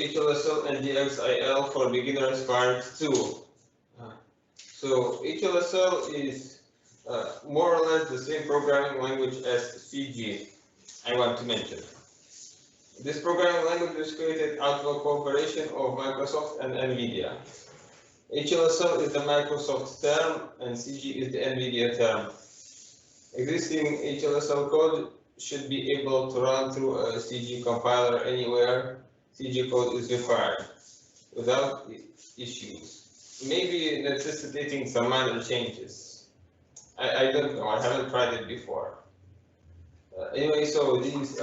HLSL and DXIL for beginners part 2. So HLSL is more or less the same programming language as CG I want to mention. This programming language was created out of a cooperation of Microsoft and NVIDIA. HLSL is the Microsoft term and CG is the NVIDIA term. Existing HLSL code should be able to run through a CG compiler anywhere CG code is required without issues, maybe necessitating some minor changes. I don't know, I haven't tried it before. Anyway, so these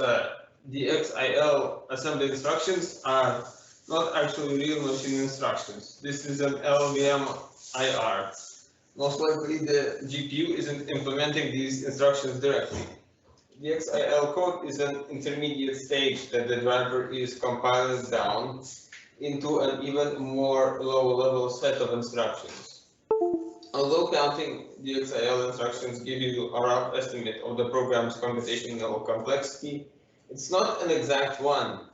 DXIL assembly instructions are not actually real machine instructions. This is an LVM IR. Most likely the GPU isn't implementing these instructions directly. DXIL code is an intermediate stage that the driver is compiling down into an even more low-level set of instructions. Although counting DXIL instructions give you a rough estimate of the program's computational complexity, it's not an exact one.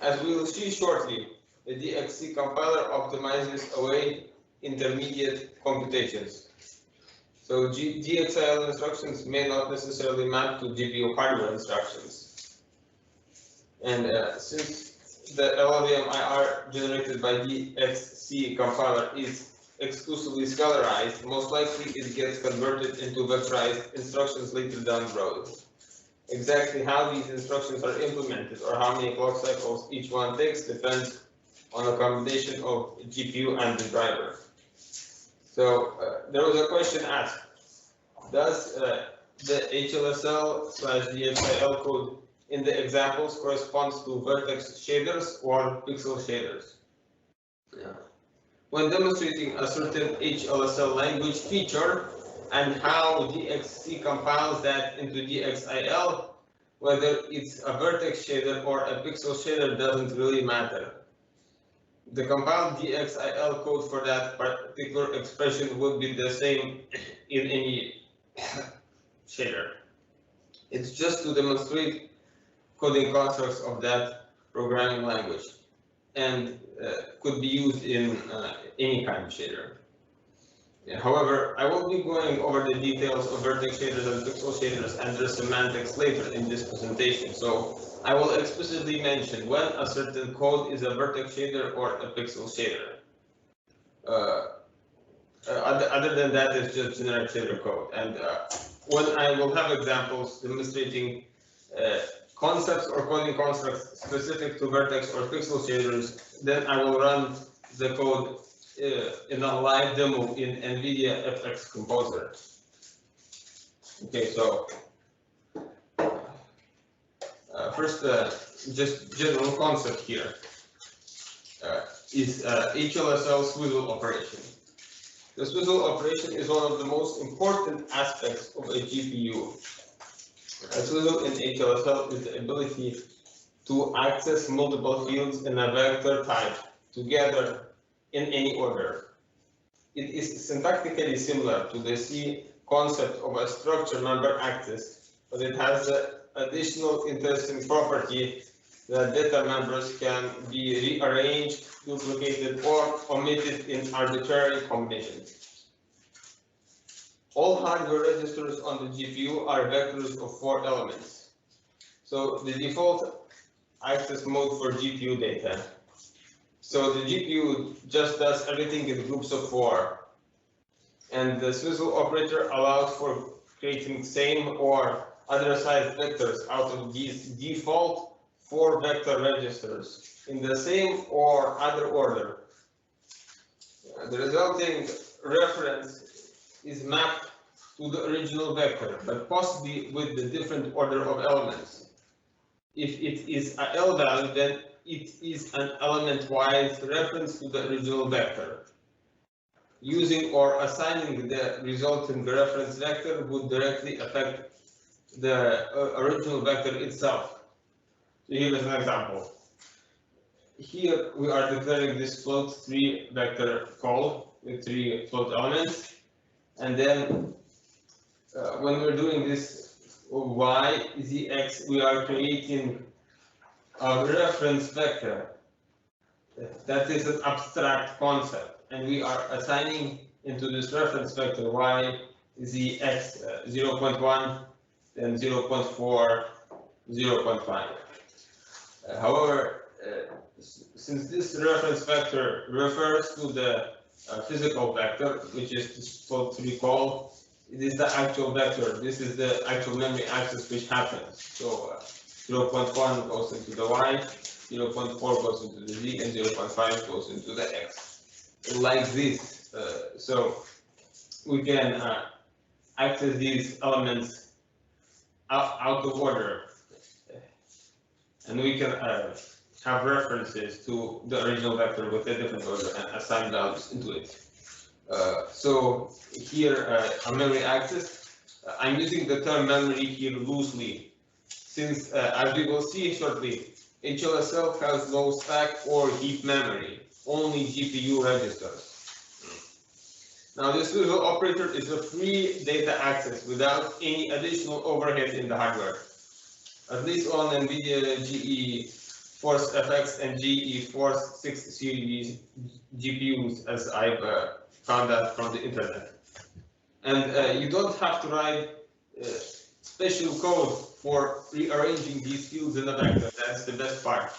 As we will see shortly, the DXC compiler optimizes away intermediate computations. So DXIL instructions may not necessarily map to GPU hardware instructions. And since the LLVM-IR generated by DXC compiler is exclusively scalarized, most likely it gets converted into vectorized instructions later down the road. Exactly how these instructions are implemented or how many clock cycles each one takes depends on a combination of GPU and the driver. So there was a question asked, does the HLSL/DXIL code in the examples corresponds to vertex shaders or pixel shaders? Yeah. When demonstrating a certain HLSL language feature and how DXC compiles that into DXIL, whether it's a vertex shader or a pixel shader doesn't really matter. The compiled DXIL code for that particular expression would be the same in any shader. It's just to demonstrate coding constructs of that programming language and could be used in any kind of shader. However, I will be going over the details of vertex shaders and pixel shaders and their semantics later in this presentation. So I will explicitly mention when a certain code is a vertex shader or a pixel shader. Other than that, it's just generic shader code. And when I will have examples demonstrating concepts or coding constructs specific to vertex or pixel shaders, then I will run the code in a live demo in NVIDIA FX Composer. Okay, so first, just general concept here is HLSL swivel operation. The swivel operation is one of the most important aspects of a GPU. A swivel in HLSL is the ability to access multiple fields in a vector type together in any order. It is syntactically similar to the C concept of a structure member access, but it has the additional interesting property that data members can be rearranged, duplicated, or omitted in arbitrary combinations. All hardware registers on the GPU are vectors of 4 elements. So the default access mode for GPU data. So the GPU just does everything in groups of 4. And the swivel operator allows for creating same or other sized vectors out of these default 4 vector registers in the same or other order. The resulting reference is mapped to the original vector, but possibly with the different order of elements. If it is a L value, then it is an element-wise reference to the original vector. Using or assigning the resulting reference vector would directly affect the original vector itself. So here is an example. Here we are declaring this float 3 vector call with 3 float elements, and then when we're doing this y, z, x, we are creating a reference vector that is an abstract concept, and we are assigning into this reference vector y the x 0.1, then 0.4, 0.5. However, since this reference vector refers to the physical vector, which is so to recall, it is the actual vector. This is the actual memory access which happens. So 0.1 goes into the y, 0.4 goes into the z, and 0.5 goes into the x. Like this. So we can access these elements out of order, and we can have references to the original vector with a different order and assign values into it. So here, a memory access, I'm using the term memory here loosely, since as we will see shortly, HLSL has no stack or heap memory, only GPU registers. Now this visual operator is a free data access without any additional overhead in the hardware. At least on NVIDIA GE Force FX and GE Force 6 series GPUs, as I've found out from the internet. And you don't have to write special code for rearranging these fields in the vector. That's the best part.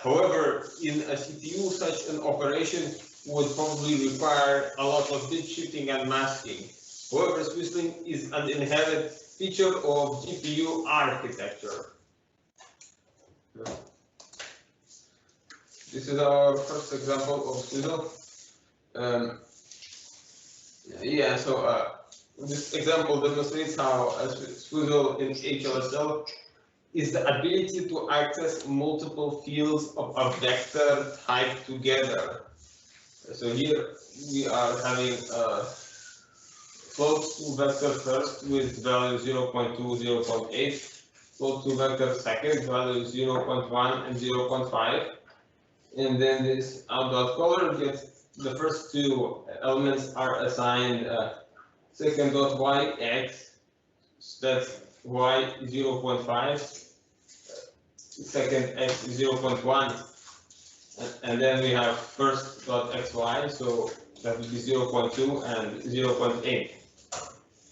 However, in a CPU, such an operation would probably require a lot of bit shifting and masking. However, Swizzling is an inherent feature of GPU architecture. This is our first example of Swizzle. This example demonstrates how Swizzle in HLSL is the ability to access multiple fields of a vector type together. So here we are having float to vector first with value 0.2, 0.8, float to vector second, value 0.1 and 0.5, and then this out.color gets the first two elements are assigned second dot y x, that's y 0.5, second x 0.1, and then we have first dot xy, so that would be 0.2 and 0.8.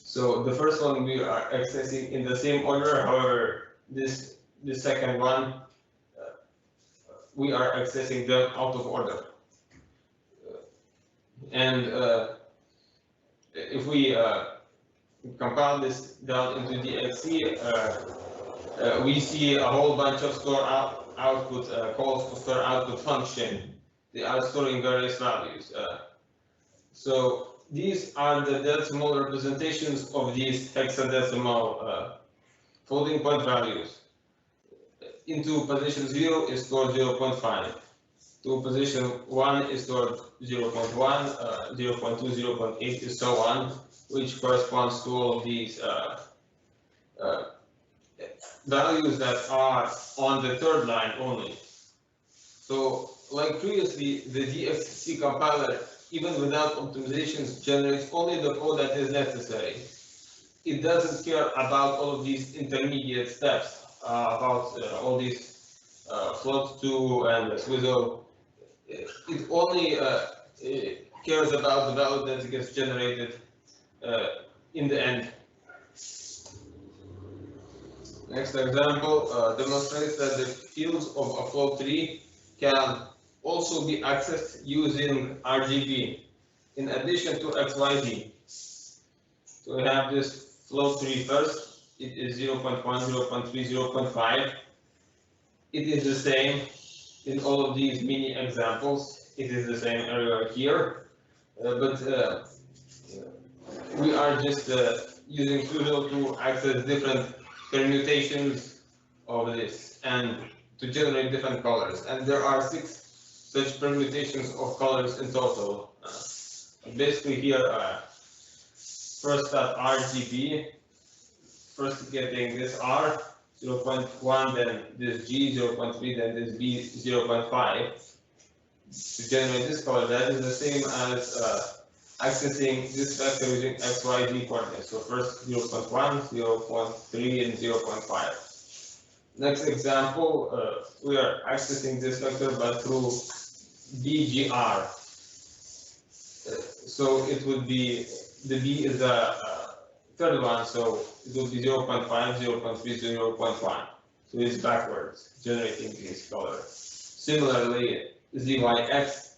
So the first one we are accessing in the same order. However, this second one we are accessing them out of order. And if we compile this down into DXIL, we see a whole bunch of store output calls to store output function. They are storing various values. So these are the decimal representations of these hexadecimal floating point values. Into position 0 is stored 0.5. To position 1 is stored 0.1, 0.2, 0.8, and so on, which corresponds to all of these values that are on the third line only. So, like previously, the DXC compiler, even without optimizations, generates only the code that is necessary. It doesn't care about all of these intermediate steps, about all these float to and Swizzle. It only cares about the value that gets generated in the end. Next example demonstrates that the fields of a float tree can also be accessed using RGB in addition to XYZ. So we have this float tree first. It is 0.1, 0.3, 0.5. It is the same in all of these mini examples. It is the same area here, but we are just using Swizzle to access different permutations of this and to generate different colors. And there are 6 such permutations of colors in total. Basically here, first at RGB, first getting this R, 0.1, then this G, 0.3, then this B, 0.5. To generate this color, that is the same as accessing this vector using XYZ coordinates. So first 0.1, 0.3, and 0.5. Next example, we are accessing this vector but through BGR. So it would be, the B is the third one, so it would be 0.5, 0.3, 0.1. So it's backwards, generating this color. Similarly, ZYX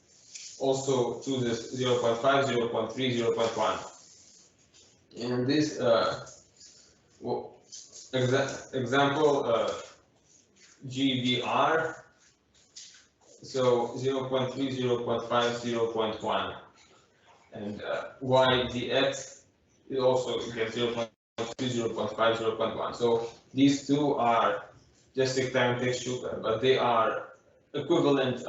also chooses 0.5, 0.3, 0.1. And this example, GBR, so 0.3, 0.5, 0.1. And YDX, it also gets 0.3, 0.5, 0.1. So these two are just take time, take sugar, but they are equivalent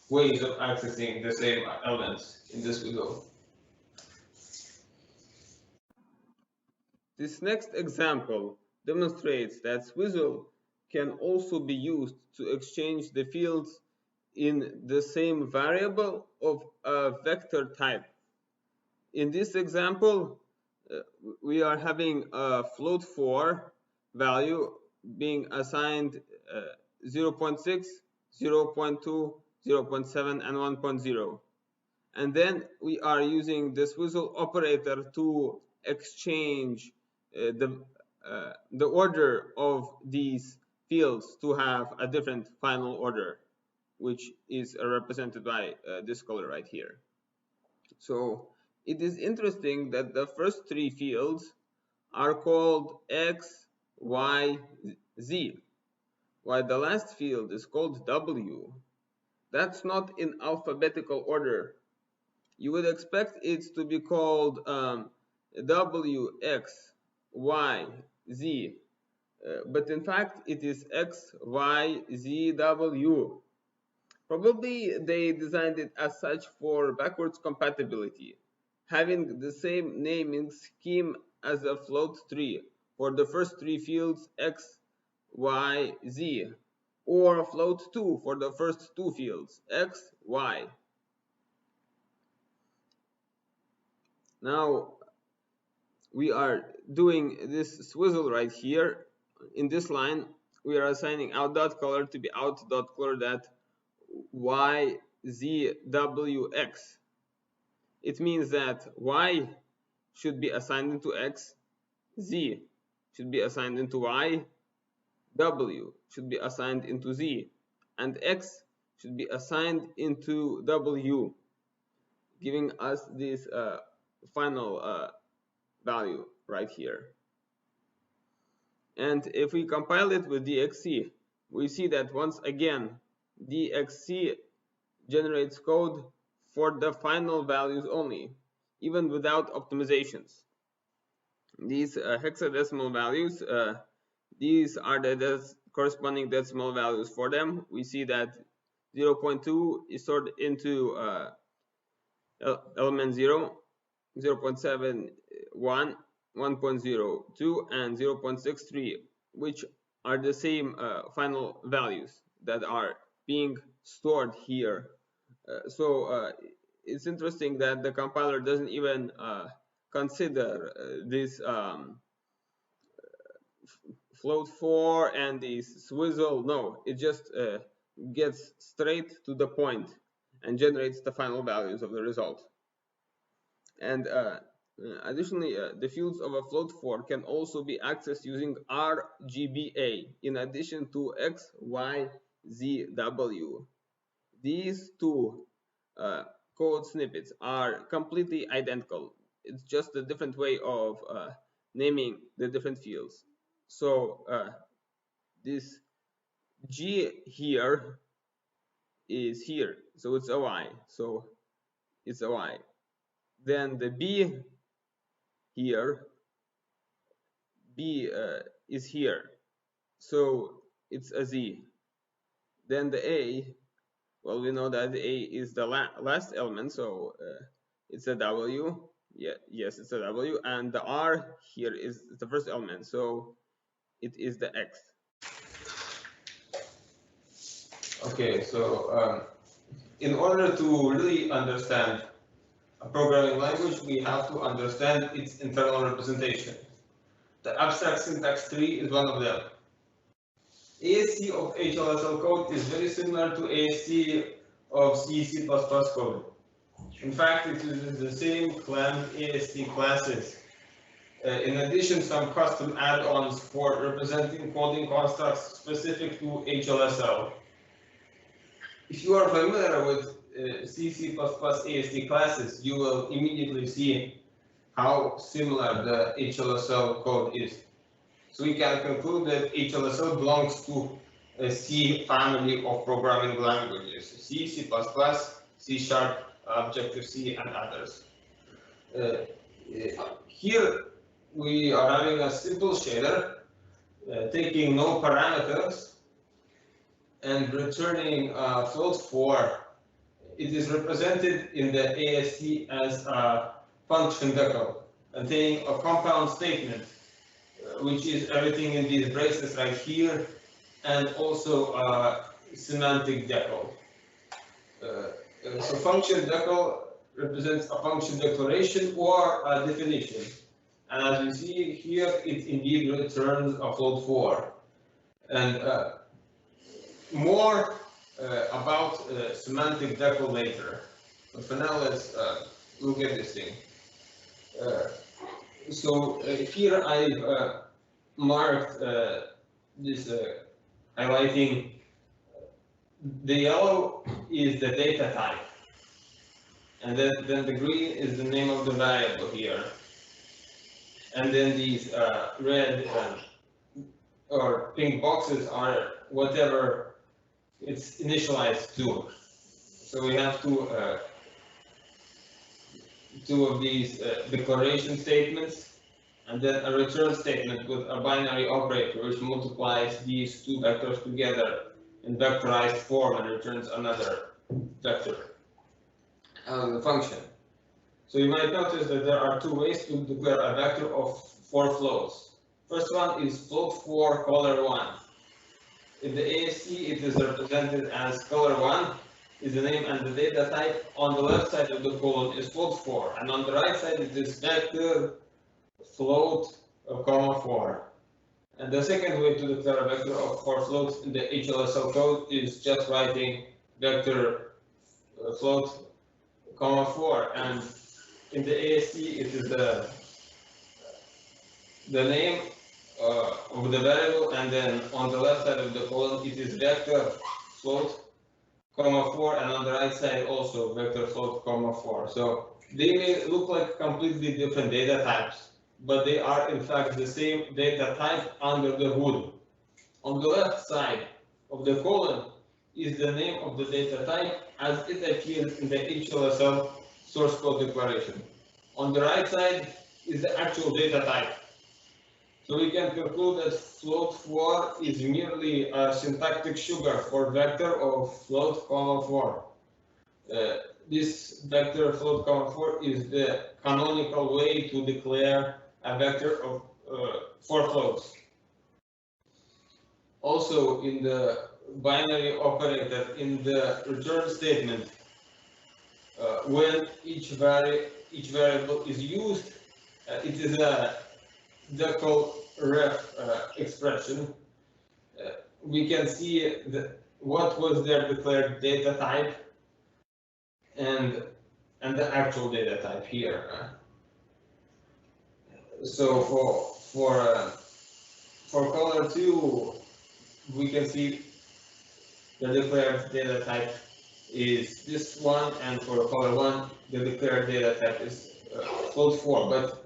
ways of accessing the same elements in this window. This next example demonstrates that Swizzle can also be used to exchange the fields in the same variable of a vector type. In this example, we are having a float4 value being assigned 0.6, 0.2, 0.7, and 1.0. And then we are using the Swizzle operator to exchange the order of these fields to have a different final order, which is represented by this color right here. So it is interesting that the first three fields are called X, Y, Z, while the last field is called W. That's not in alphabetical order. You would expect it to be called W, X, Y, Z, but in fact it is X, Y, Z, W. Probably they designed it as such for backwards compatibility, having the same naming scheme as a float tree for the first three fields X, Y, Z, or float 2 for the first two fields X, Y. Now we are doing this Swizzle right here. In this line, we are assigning out.color to be out.color that Y, Z, W, X. It means that Y should be assigned into X, Z should be assigned into Y, W should be assigned into Z, and X should be assigned into W, giving us this final value right here. And if we compile it with DXC, we see that once again DXC generates code for the final values only, even without optimizations. These hexadecimal values, these are the corresponding decimal values for them. We see that 0.2 is stored into element 0, 0.71, 1.02, and 0.63, which are the same final values that are being stored here. So it's interesting that the compiler doesn't even consider this float4 and this Swizzle. No, it just gets straight to the point and generates the final values of the result. And additionally, the fields of a float4 can also be accessed using RGBA in addition to X, Y, Z, W. These two code snippets are completely identical. It's just a different way of naming the different fields. So this G here is here, so it's a Y. So it's a Y. Then the B here, B is here, so it's a Z. Then the A, well, we know that the A is the last element, so it's a W. Yeah, yes, it's a W. And the R here is the first element, so it is the X. Okay, so in order to really understand a programming language, we have to understand its internal representation. The abstract syntax tree is one of them. ASC of HLSL code is very similar to ASC of C++ code. In fact, it uses the same clamped AST classes. In addition, some custom add-ons for representing coding constructs specific to HLSL. If you are familiar with C++ AST classes, you will immediately see how similar the HLSL code is. So we can conclude that HLSL belongs to a C family of programming languages: C, C++, C#, Objective-C, and others. Here we are having a simple shader, taking no parameters and returning float 4. It is represented in the AST as a function decal containing a compound statement, which is everything in these braces right here, and also a semantic decal. So function decal represents a function declaration or a definition. And as you see here, it indeed returns a float 4. And more about semantic decal later. But for now, let's look at this thing. So here I've marked this highlighting. The yellow is the data type, and then the green is the name of the variable here, and then these red or pink boxes are whatever it's initialized to. So we have two of these declaration statements, and then a return statement with a binary operator which multiplies these two vectors together in vectorized form and returns another vector out of the function. So you might notice that there are two ways to declare a vector of 4 floats. First one is float 4 color 1. In the AST, it is represented as color 1 is the name and the data type. On the left side of the colon is float 4, and on the right side it is vector float, 4. And the second way to declare a vector of 4 floats in the HLSL code is just writing vector float, 4. And in the AST, it is the name of the variable, and then on the left side of the column, it is vector float, 4, and on the right side also vector float, 4. So they may look like completely different data types, but they are in fact the same data type under the hood. On the left side of the column is the name of the data type as it appears in the HLSL source code declaration. On the right side is the actual data type. So we can conclude that float 4 is merely a syntactic sugar for vector of float, 4. This vector float, 4 is the canonical way to declare a vector of 4 floats. Also, in the binary operator, in the return statement, when each variable is used, it is a decal ref expression. We can see what was their declared data type and the actual data type here. So for color 2, we can see the declared data type is this one, and for color 1, the declared data type is float 4, but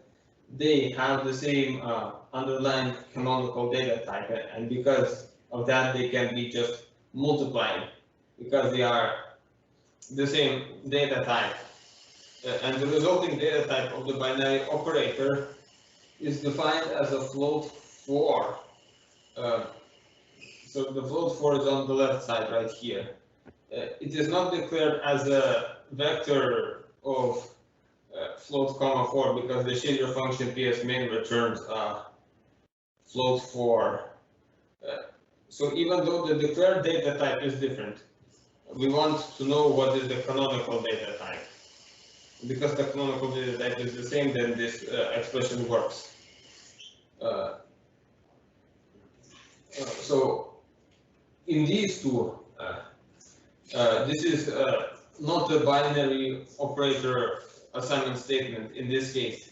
they have the same underlying canonical data type, and because of that, they can be just multiplied because they are the same data type. And the resulting data type of the binary operator is defined as a float 4. So the float 4 is on the left side right here. It is not declared as a vector of float, 4 because the shader function PS main returns float 4. So even though the declared data type is different, we want to know what is the canonical data type. Because the canonical data type is the same, then this expression works. So in these two This is not a binary operator assignment statement in this case.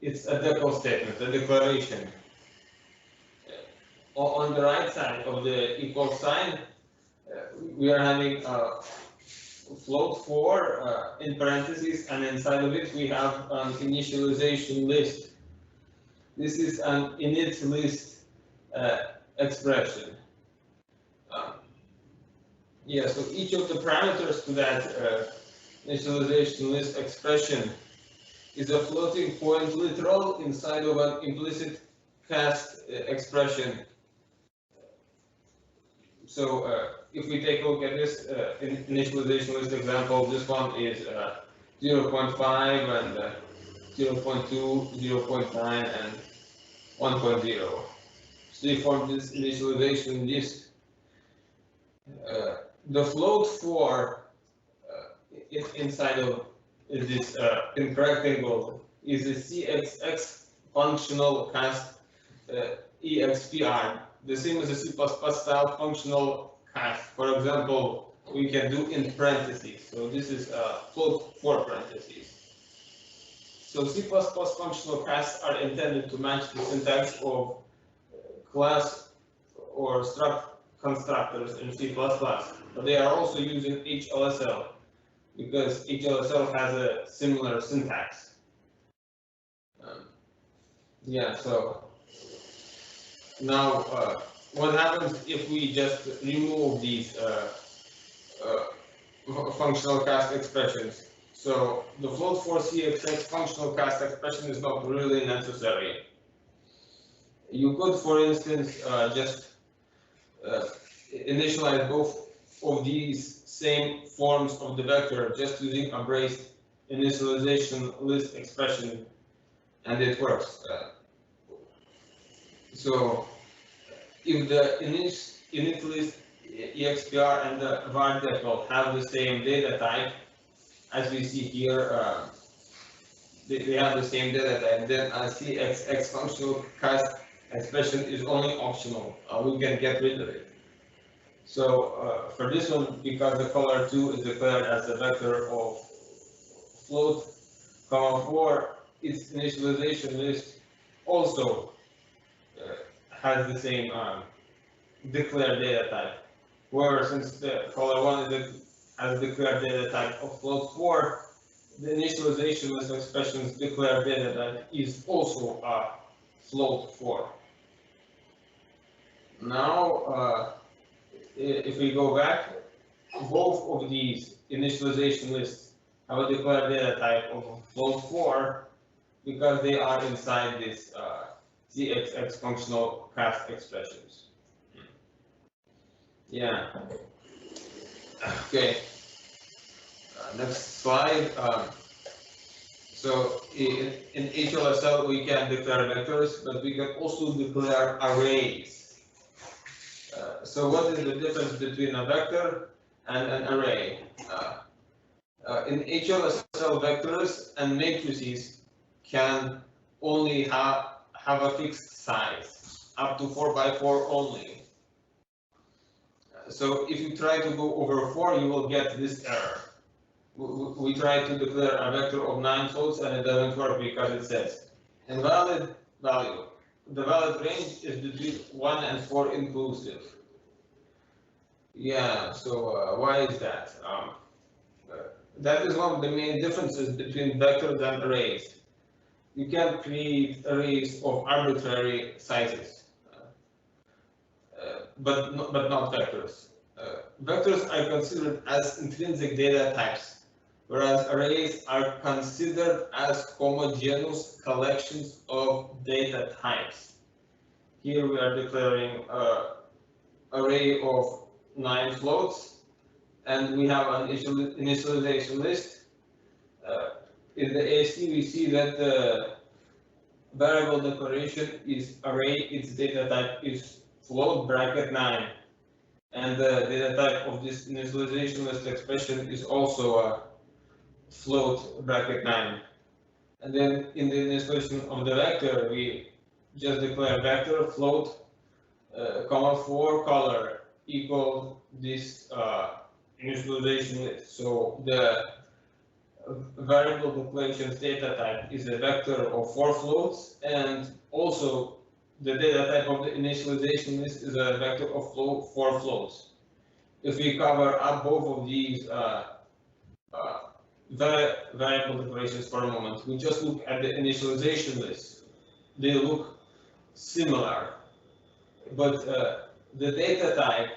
It's a decal statement, a declaration. On the right side of the equal sign, we are having float 4 in parentheses, and inside of it we have an initialization list. This is an init list expression. Yeah, so each of the parameters to that initialization list expression is a floating point literal inside of an implicit cast expression. So if we take a look at this initialization list example, this one is 0.5 and 0.2, 0.9, and 1.0. So we form this initialization list. The float 4 inside of this in rectangle is a CXX functional cast EXPR, the same as a C++ style functional cast. For example, we can do in parentheses. So this is float 4 parentheses. So C++ functional casts are intended to match the syntax of class or struct constructors in C++, but they are also using HLSL because HLSL has a similar syntax. Yeah, so now what happens if we just remove these functional cast expressions? So the float 4 CXX functional cast expression is not really necessary. You could, for instance, just initialize both of these same forms of the vector just using a braced initialization list expression, and it works. So if the init list EXPR and the var default have the same data type, as we see here, they have the same data type, then a CXX functional cast expression is only optional. We can get rid of it. So for this one, because the color 2 is declared as a vector of float, 4, its initialization list also has the same declared data type. Where since the color 1 has declared data type of float 4, the initialization list expression's declared data type is also a float 4. Now, if we go back, both of these initialization lists have a declared data type of float 4 because they are inside this CXX functional cast expressions. Yeah. Okay. Next slide. So in HLSL we can declare vectors, but we can also declare arrays. So what is the difference between a vector and an array? In HLSL, vectors and matrices can only have a fixed size, up to 4 by 4 only. So if you try to go over 4, you will get this error. We try to declare a vector of 9 floats and it doesn't work because it says invalid value. The valid range is between 1 and 4 inclusive. Yeah, so why is that? That is one of the main differences between vectors and arrays. You can create arrays of arbitrary sizes, but not vectors. Vectors are considered as intrinsic data types, whereas arrays are considered as homogeneous collections of data types. Here we are declaring an array of 9 floats, and we have an initialization list. In the AST, we see that the variable declaration is array, its data type is float bracket 9. And the data type of this initialization list expression is also a float bracket 9. And then in the initialization of the vector, we just declare vector float, 4 color equal this initialization list. So the variable population's data type is a vector of 4 floats, and also the data type of the initialization list is a vector of 4 floats. If we cover up both of these variable declarations for a moment, we just look at the initialization list. They look similar, but the data type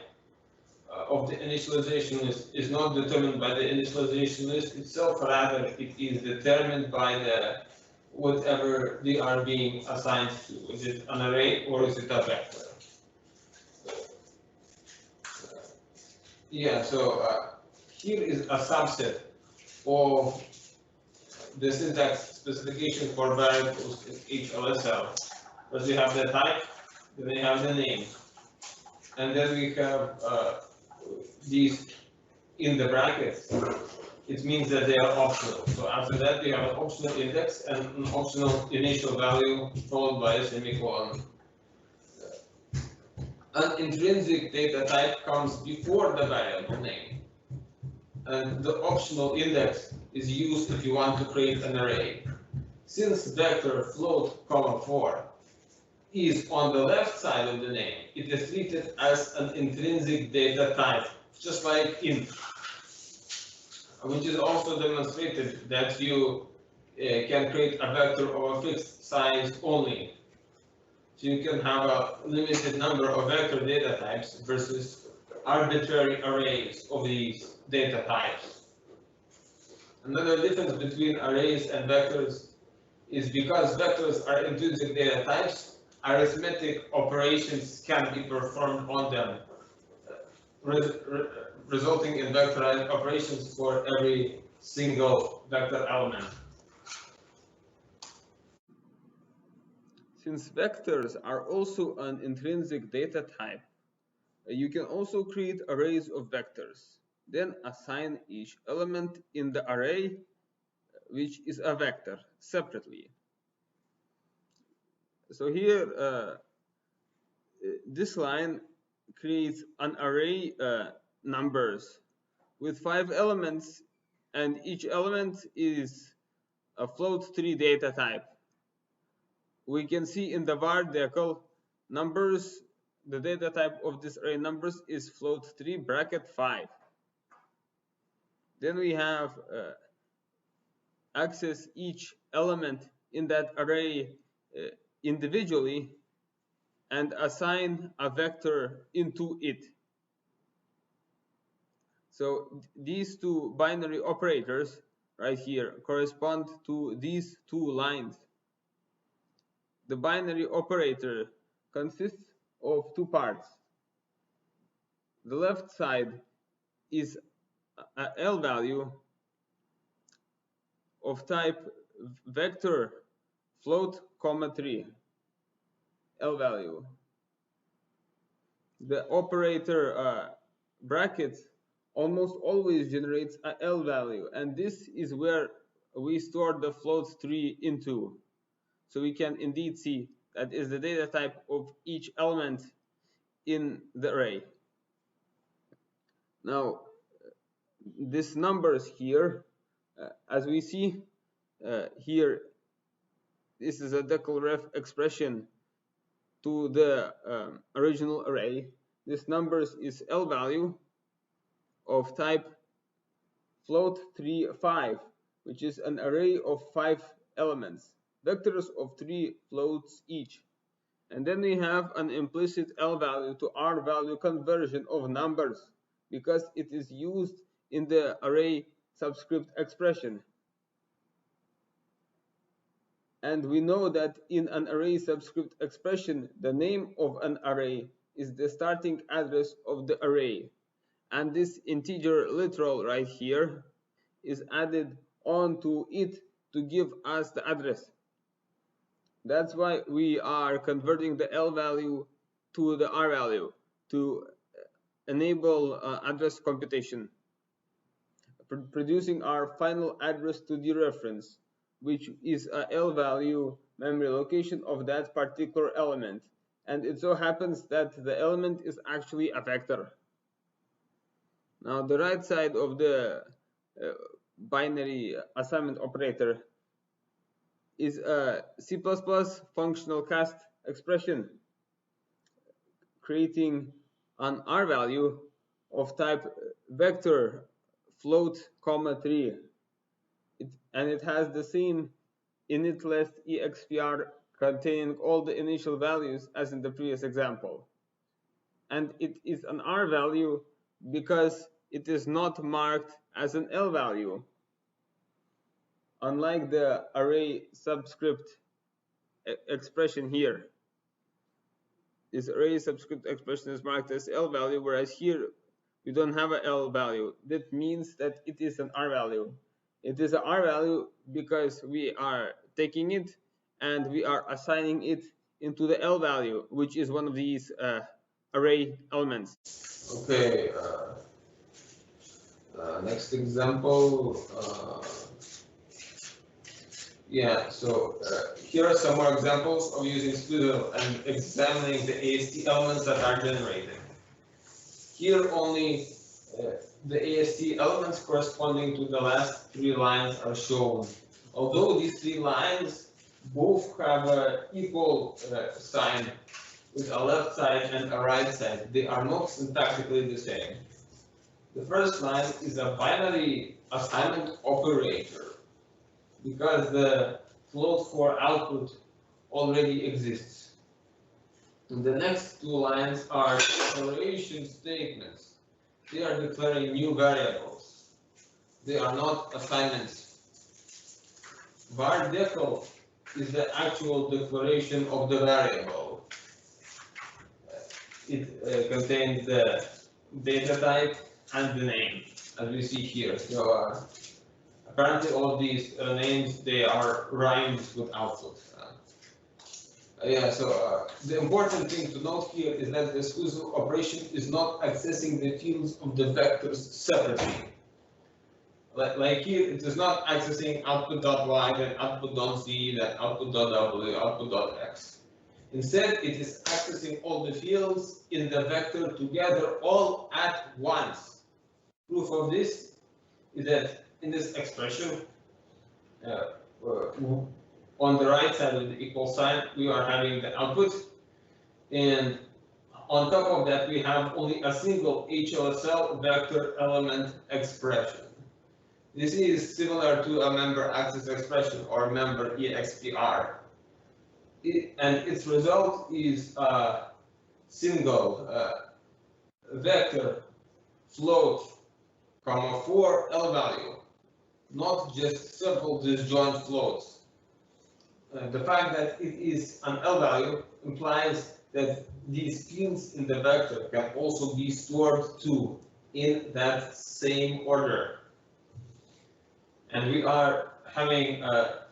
of the initialization list is not determined by the initialization list itself, rather it is determined by the whatever they are being assigned to. Is it an array or is it a vector? Yeah, so here is a subset of the syntax specification for variables in HLSL. Because we have the type, then we have the name, and then we have these in the brackets. It means that they are optional. So after that, we have an optional index and an optional initial value followed by a semicolon. An intrinsic data type comes before the variable name. And the optional index is used if you want to create an array. Since vector float, 4 is on the left side of the name, it is treated as an intrinsic data type, just like int, which is also demonstrated that you can create a vector of a fixed size only. So you can have a limited number of vector data types versus arbitrary arrays of these data types. Another difference between arrays and vectors is because vectors are intrinsic data types, arithmetic operations can be performed on them, resulting in vectorized operations for every single vector element. Since vectors are also an intrinsic data type, you can also create arrays of vectors, then assign each element in the array, which is a vector, separately. So here, this line creates an array numbers with 5 elements, and each element is a float3 data type. We can see in the var decal numbers, the data type of this array numbers is float3 bracket 5. Then we have access each element in that array individually and assign a vector into it. So these two binary operators right here correspond to these 2 lines. The binary operator consists of 2 parts. The left side is a L value of type vector float, 3, L value. The operator brackets almost always generates a L value, and this is where we store the float3 into. So we can indeed see that is the data type of each element in the array. Now, these numbers here, as we see here, this is a declref expression to the original array. This numbers is L value of type float3 5, which is an array of 5 elements, vectors of 3 floats each. And then we have an implicit L value to R value conversion of numbers, because it is used in the array subscript expression. And we know that in an array subscript expression, the name of an array is the starting address of the array. And this integer literal right here is added onto it to give us the address. That's why we are converting the L value to the R value to enable address computation, producing our final address to dereference, which is a L value memory location of that particular element. And it so happens that the element is actually a vector. Now the right side of the binary assignment operator is a C++ functional cast expression creating an R value of type vector float comma 3. And it has the same init list expr containing all the initial values as in the previous example. And it is an R value because it is not marked as an L value, unlike the array subscript expression here. This array subscript expression is marked as L value, whereas here we don't have an L value. That means that it is an R value. It is an R value because we are taking it and we are assigning it into the L value, which is one of these array elements. Okay, next example. Yeah, so here are some more examples of using Squiggle and examining the AST elements that are generated. Here only the AST elements corresponding to the last 3 lines are shown. Although these 3 lines both have an equal sign with a left side and a right side, they are not syntactically the same. The first line is a binary assignment operator, because the float for output already exists. And the next 2 lines are declaration statements. They are declaring new variables. They are not assignments. Var decl is the actual declaration of the variable. It contains the data type and the name, as we see here. So, apparently all of these names, they are rhymed with output. The important thing to note here is that the Squiggle operation is not accessing the fields of the vectors separately. Like here, it is not accessing output.y, then output.z, then output.w, output.x. Instead, it is accessing all the fields in the vector together all at once. Proof of this is that in this expression, on the right side of the equal sign, we are having the output, and on top of that, we have only a single HLSL vector element expression. This is similar to a member access expression or member expr. And its result is a single vector float, comma 4 L value, not just several disjoint floats. The fact that it is an L value implies that these fields in the vector can also be stored too in that same order. And we are having a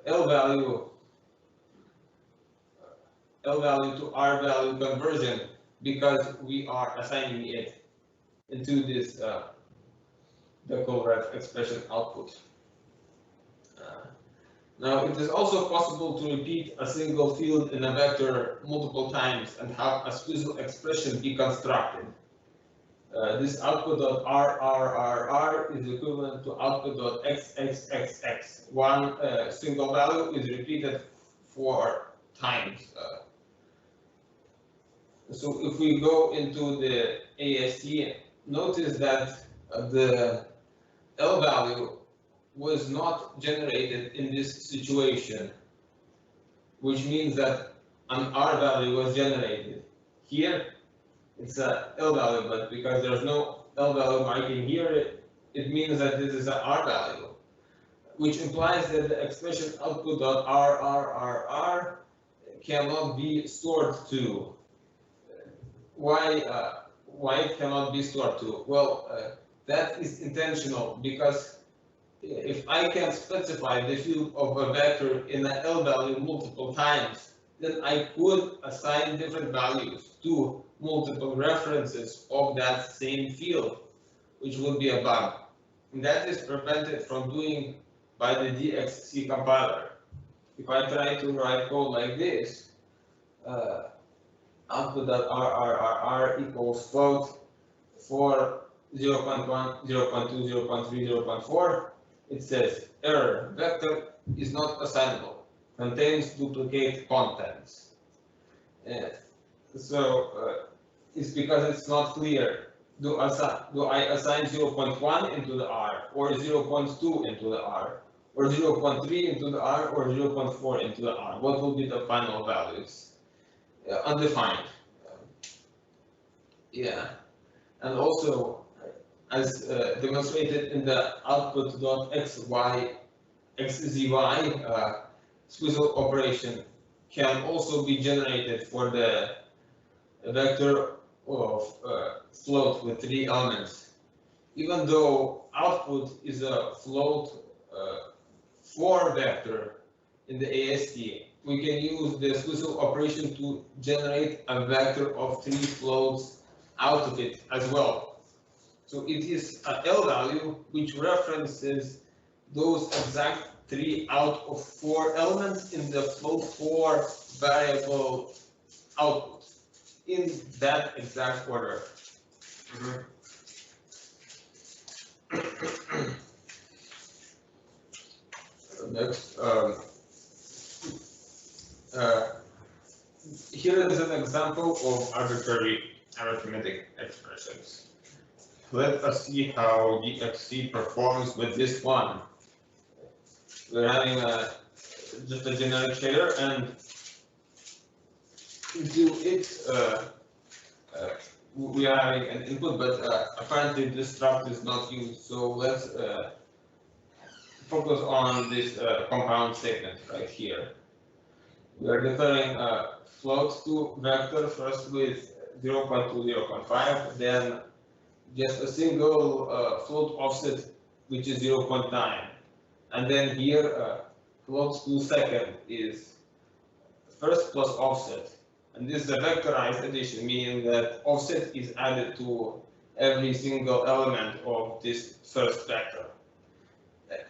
L value to R value conversion because we are assigning it into this declarative expression output. Now, it is also possible to repeat a single field in a vector multiple times and have a Squiggle expression be constructed. This output.rrrr is equivalent to output.xxxx. One single value is repeated 4 times. So if we go into the AST, notice that the L value was not generated in this situation, which means that an R value was generated. Here, it's a L value, but because there's no L value marking here, it means that this is an R value, which implies that the expression output.rrrr cannot be stored to. Why it cannot be stored to? Well, that is intentional, because if I can specify the field of a vector in an L value multiple times, then I could assign different values to multiple references of that same field, which would be a bug. And that is prevented from doing by the DXC compiler. If I try to write code like this, output.rrrr equals float for 0.1, 0.2, 0.3, 0.4, it says error vector is not assignable, contains duplicate contents. It's because it's not clear. Do I assign 0.1 into the R, or 0.2 into the R, or 0.3 into the R, or 0.4 into the R? What will be the final values? Undefined. Yeah, and also, as demonstrated in the output.xzy squizzle operation can also be generated for the vector of float with 3 elements. Even though output is a float 4 vector in the AST, we can use the squizzle operation to generate a vector of 3 floats out of it as well. So it is an L value which references those exact 3 out of 4 elements in the float 4 variable output in that exact order. Next, here is an example of arbitrary arithmetic expressions. Let us see how DXC performs with this one. We're having just a generic shader, and to it we are having an input, but apparently this struct is not used. So let's focus on this compound statement right here. We are declaring float to vector first with 0.2, 0.5, then just a single float offset, which is 0.9. And then here, float to second is first plus offset. And this is a vectorized addition, meaning that offset is added to every single element of this first vector,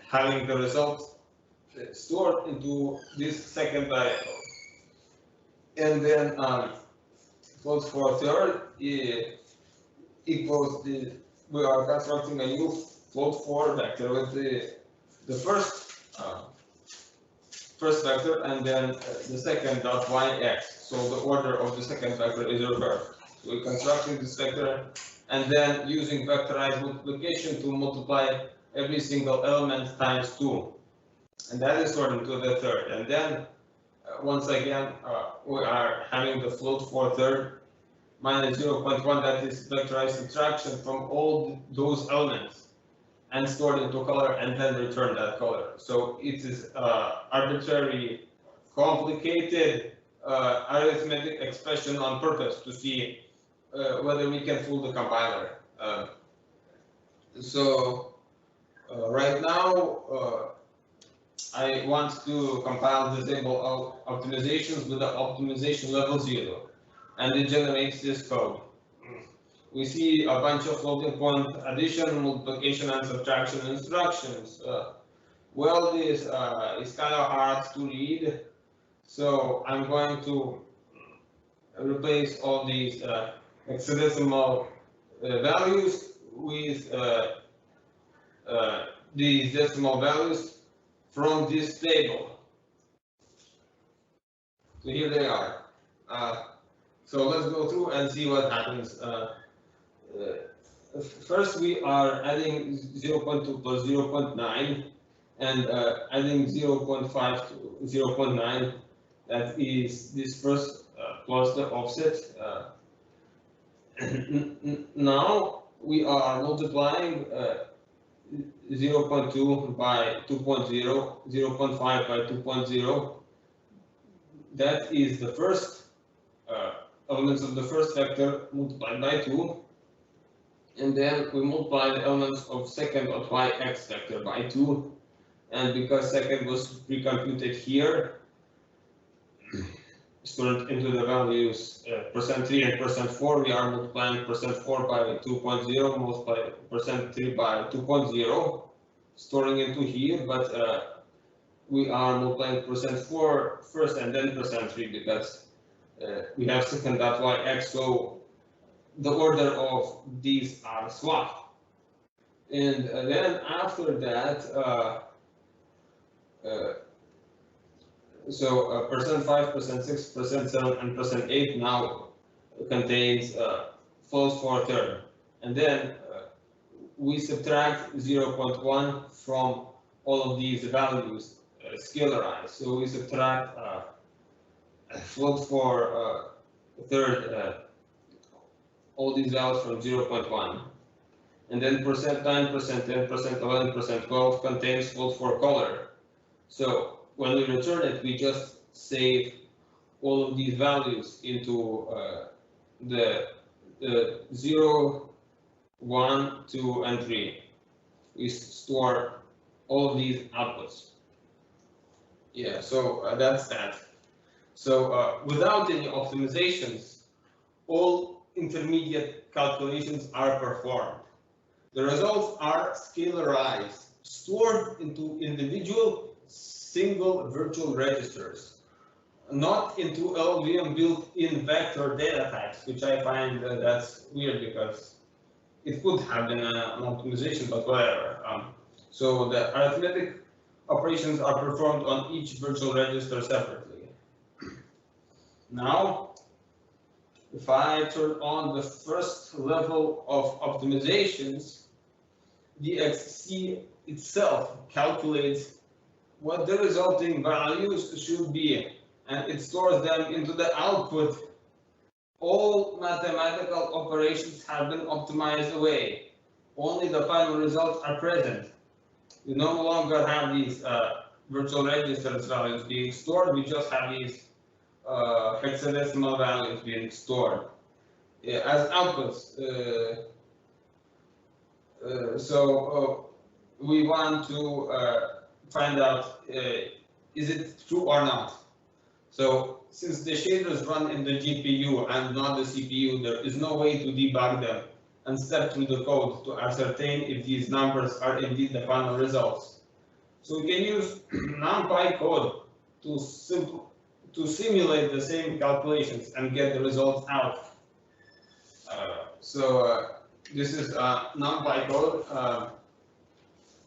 having the result stored into this second variable. And then float for third equals we are constructing a new float 4 vector with the first vector and then the second dot yx. So the order of the second vector is reversed. So we're constructing this vector and then using vectorized multiplication to multiply every single element times 2. And that is stored into the third. And then once again, we are having the float for third minus 0.1, that is vectorized subtraction from all those elements and stored into color and then return that color. So it is arbitrary, complicated arithmetic expression on purpose to see whether we can fool the compiler. Right now, I want to compile disable optimizations with the optimization level 0, and it generates this code. We see a bunch of floating point addition, multiplication, and subtraction instructions. Well, this is kind of hard to read, so I'm going to replace all these hexadecimal values with these decimal values from this table. So here they are. So let's go through and see what happens. First, we are adding 0.2 plus 0.9 and adding 0.5 to 0.9. That is this first plus the offset. Now we are multiplying 0.2 by 2.0, 0.5 by 2.0. That is the first elements of the first vector multiplied by 2. And then we multiply the elements of second of yx vector by 2. And because second was pre-computed here, stored into the values %3 and %4, we are multiplying %4 by 2.0, multiply %3 by 2.0, storing into here, but we are multiplying %4 first and then %3 because we have second.yx, so the order of these are swapped. And then after that, so %5, %6, %7, and %8 now contains floats for a third. And then we subtract 0.1 from all of these values scalarized. So we subtract float for a third, all these values from 0.1. And then %9, %10, %11, %12 contains float for color. So when we return it, we just save all of these values into the 0, 1, 2, and 3. We store all of these outputs. Yeah, so that's that. So without any optimizations, all intermediate calculations are performed. The results are scalarized, stored into individual single virtual registers, not into LLVM built-in vector data types, which I find that's weird because it could have been an optimization, but whatever. So the arithmetic operations are performed on each virtual register separately. Now, if I turn on the first level of optimizations, DXC itself calculates what the resulting values should be, and it stores them into the output. All mathematical operations have been optimized away. Only the final results are present. We no longer have these virtual registers values being stored. We just have these hexadecimal values being stored as outputs. So we want to find out is it true or not. So since the shaders run in the GPU and not the CPU, there is no way to debug them and step through the code to ascertain if these numbers are indeed the final results. So we can use NumPy code to simulate the same calculations and get the results out. This is NumPy code.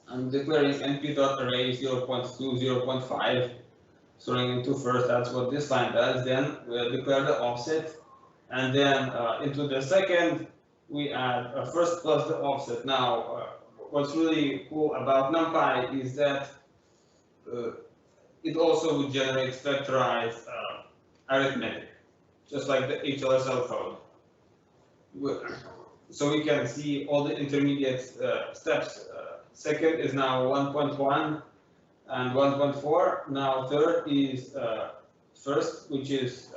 I'm declaring np.array 0.2, 0.5, storing into first. That's what this line does. Then we declare the offset, and then into the second we add first plus the offset. Now, what's really cool about NumPy is that it also generates vectorized arithmetic, just like the HLSL code. So we can see all the intermediate steps. Second is now 1.1 and 1.4. Now third is first, which is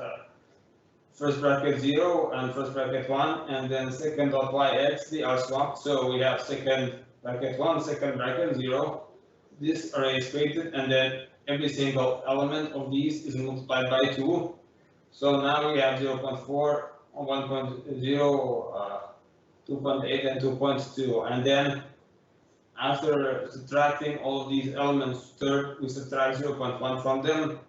first bracket 0 and first bracket 1, and then second dot yx, they are swapped. So we have second bracket 1, second bracket 0. This array is created, and then every single element of these is multiplied by 2. So now we have 0.4, 1.0, 2.8, and 2.2. And then after subtracting all of these elements, third, we subtract 0.1 from them.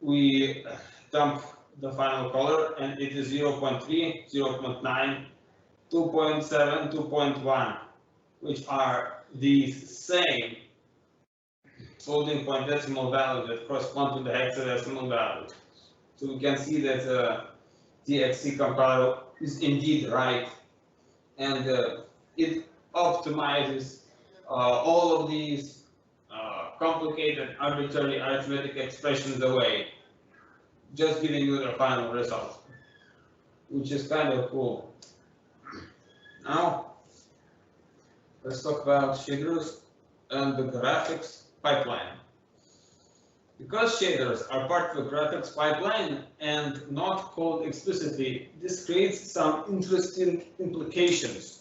We dump the final color, and it is 0.3, 0.9, 2.7, 2.1, which are these same floating point decimal values that correspond to the hexadecimal values. So we can see that DXC compiler is indeed right, and it optimizes all of these complicated arbitrary arithmetic expressions away, just giving you the final result, which is kind of cool. Now, let's talk about shaders and the graphics pipeline. Because shaders are part of the graphics pipeline and not called explicitly, this creates some interesting implications.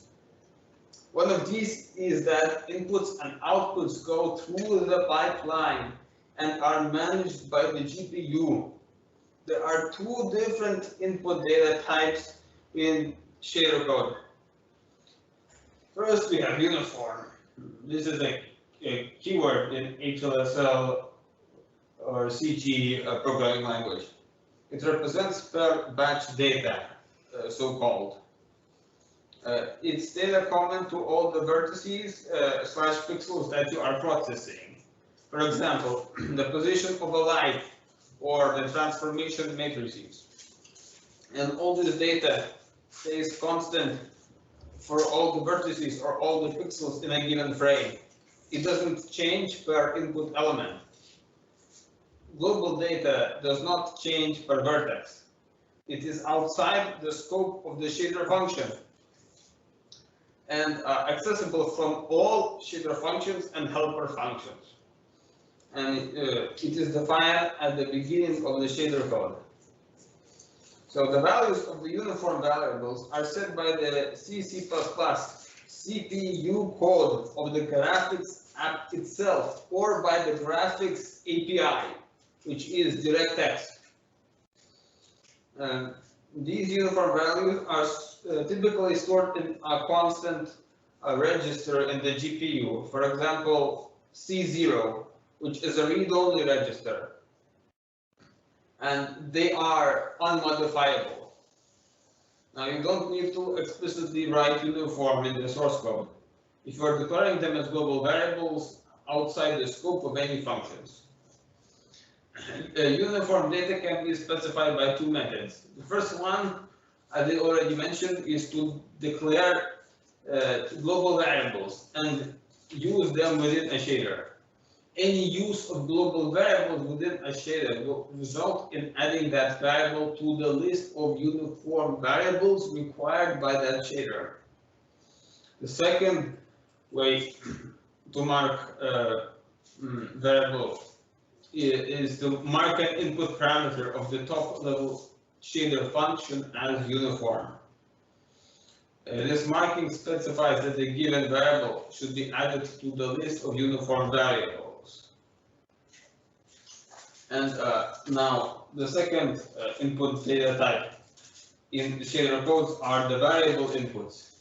One of these is that inputs and outputs go through the pipeline and are managed by the GPU. There are two different input data types in shader code. First, we have uniform. This is a keyword in HLSL or CG programming language. It represents per batch data, so-called. It's data common to all the vertices slash pixels that you are processing. For example, the position of a light or the transformation matrices. And all this data stays constant for all the vertices or all the pixels in a given frame. It doesn't change per input element. Global data does not change per vertex. It is outside the scope of the shader function and accessible from all shader functions and helper functions. And it is defined at the beginning of the shader code. So the values of the uniform variables are set by the C++ CPU code of the graphics app itself or by the graphics API, which is DirectX. These uniform values are typically stored in a constant register in the GPU. For example, C0, which is a read-only register. And they are unmodifiable. Now, you don't need to explicitly write uniform in the source code if you are declaring them as global variables outside the scope of any functions. Uniform data can be specified by two methods. The first one, as I already mentioned, is to declare global variables and use them within a shader. Any use of global variables within a shader will result in adding that variable to the list of uniform variables required by that shader. The second way to mark variable is to mark an input parameter of the top level shader function as uniform. This marking specifies that the given variable should be added to the list of uniform variables. And now the second input data type in shader codes are the variable inputs.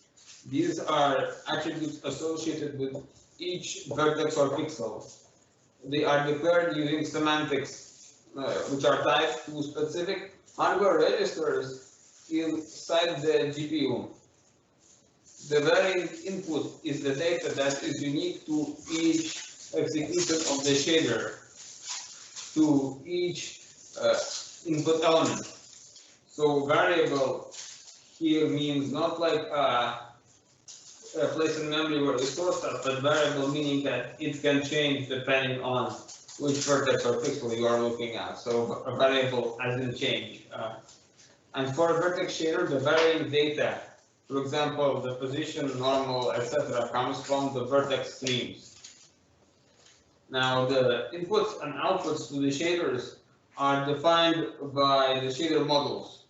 These are attributes associated with each vertex or pixel. They are declared using semantics, which are typed to specific hardware registers inside the GPU. The variant input is the data that is unique to each execution of the shader, to each input element. So variable here means not like a place in memory where it stores stuff, but variable meaning that it can change depending on which vertex or pixel you are looking at. So a variable as in change. And for a vertex shader, the varying data, for example, the position, normal, etc., comes from the vertex streams. Now, the inputs and outputs to the shaders are defined by the shader models.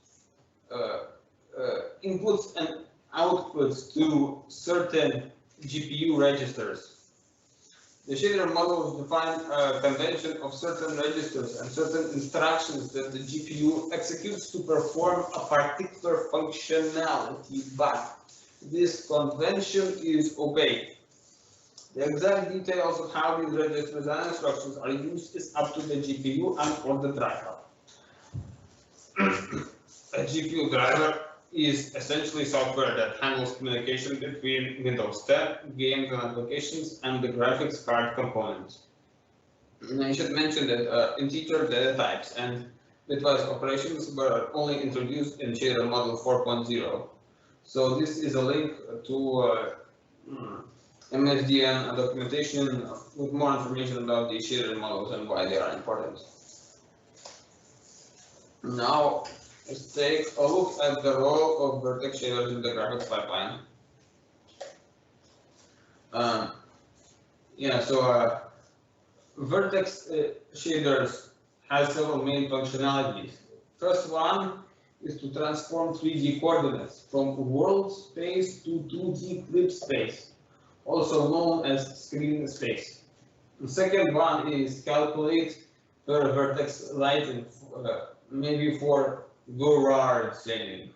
Inputs and outputs to certain GPU registers. The shader models define a convention of certain registers and certain instructions that the GPU executes to perform a particular functionality, but this convention is obeyed. The exact details of how these registers and instructions are used is up to the GPU and or the driver. A GPU driver is essentially software that handles communication between Windows 10, games and applications, and the graphics card components. And I should mention that integer data types and bitwise operations were only introduced in shader model 4.0. So this is a link to MSDN documentation with more information about the shader models and why they are important. Now, let's take a look at the role of vertex shaders in the graphics pipeline. Vertex shaders has several main functionalities. First one is to transform 3D coordinates from world space to 2D clip space, also known as screen space. The second one is calculate per vertex lighting, maybe for Gourard shading.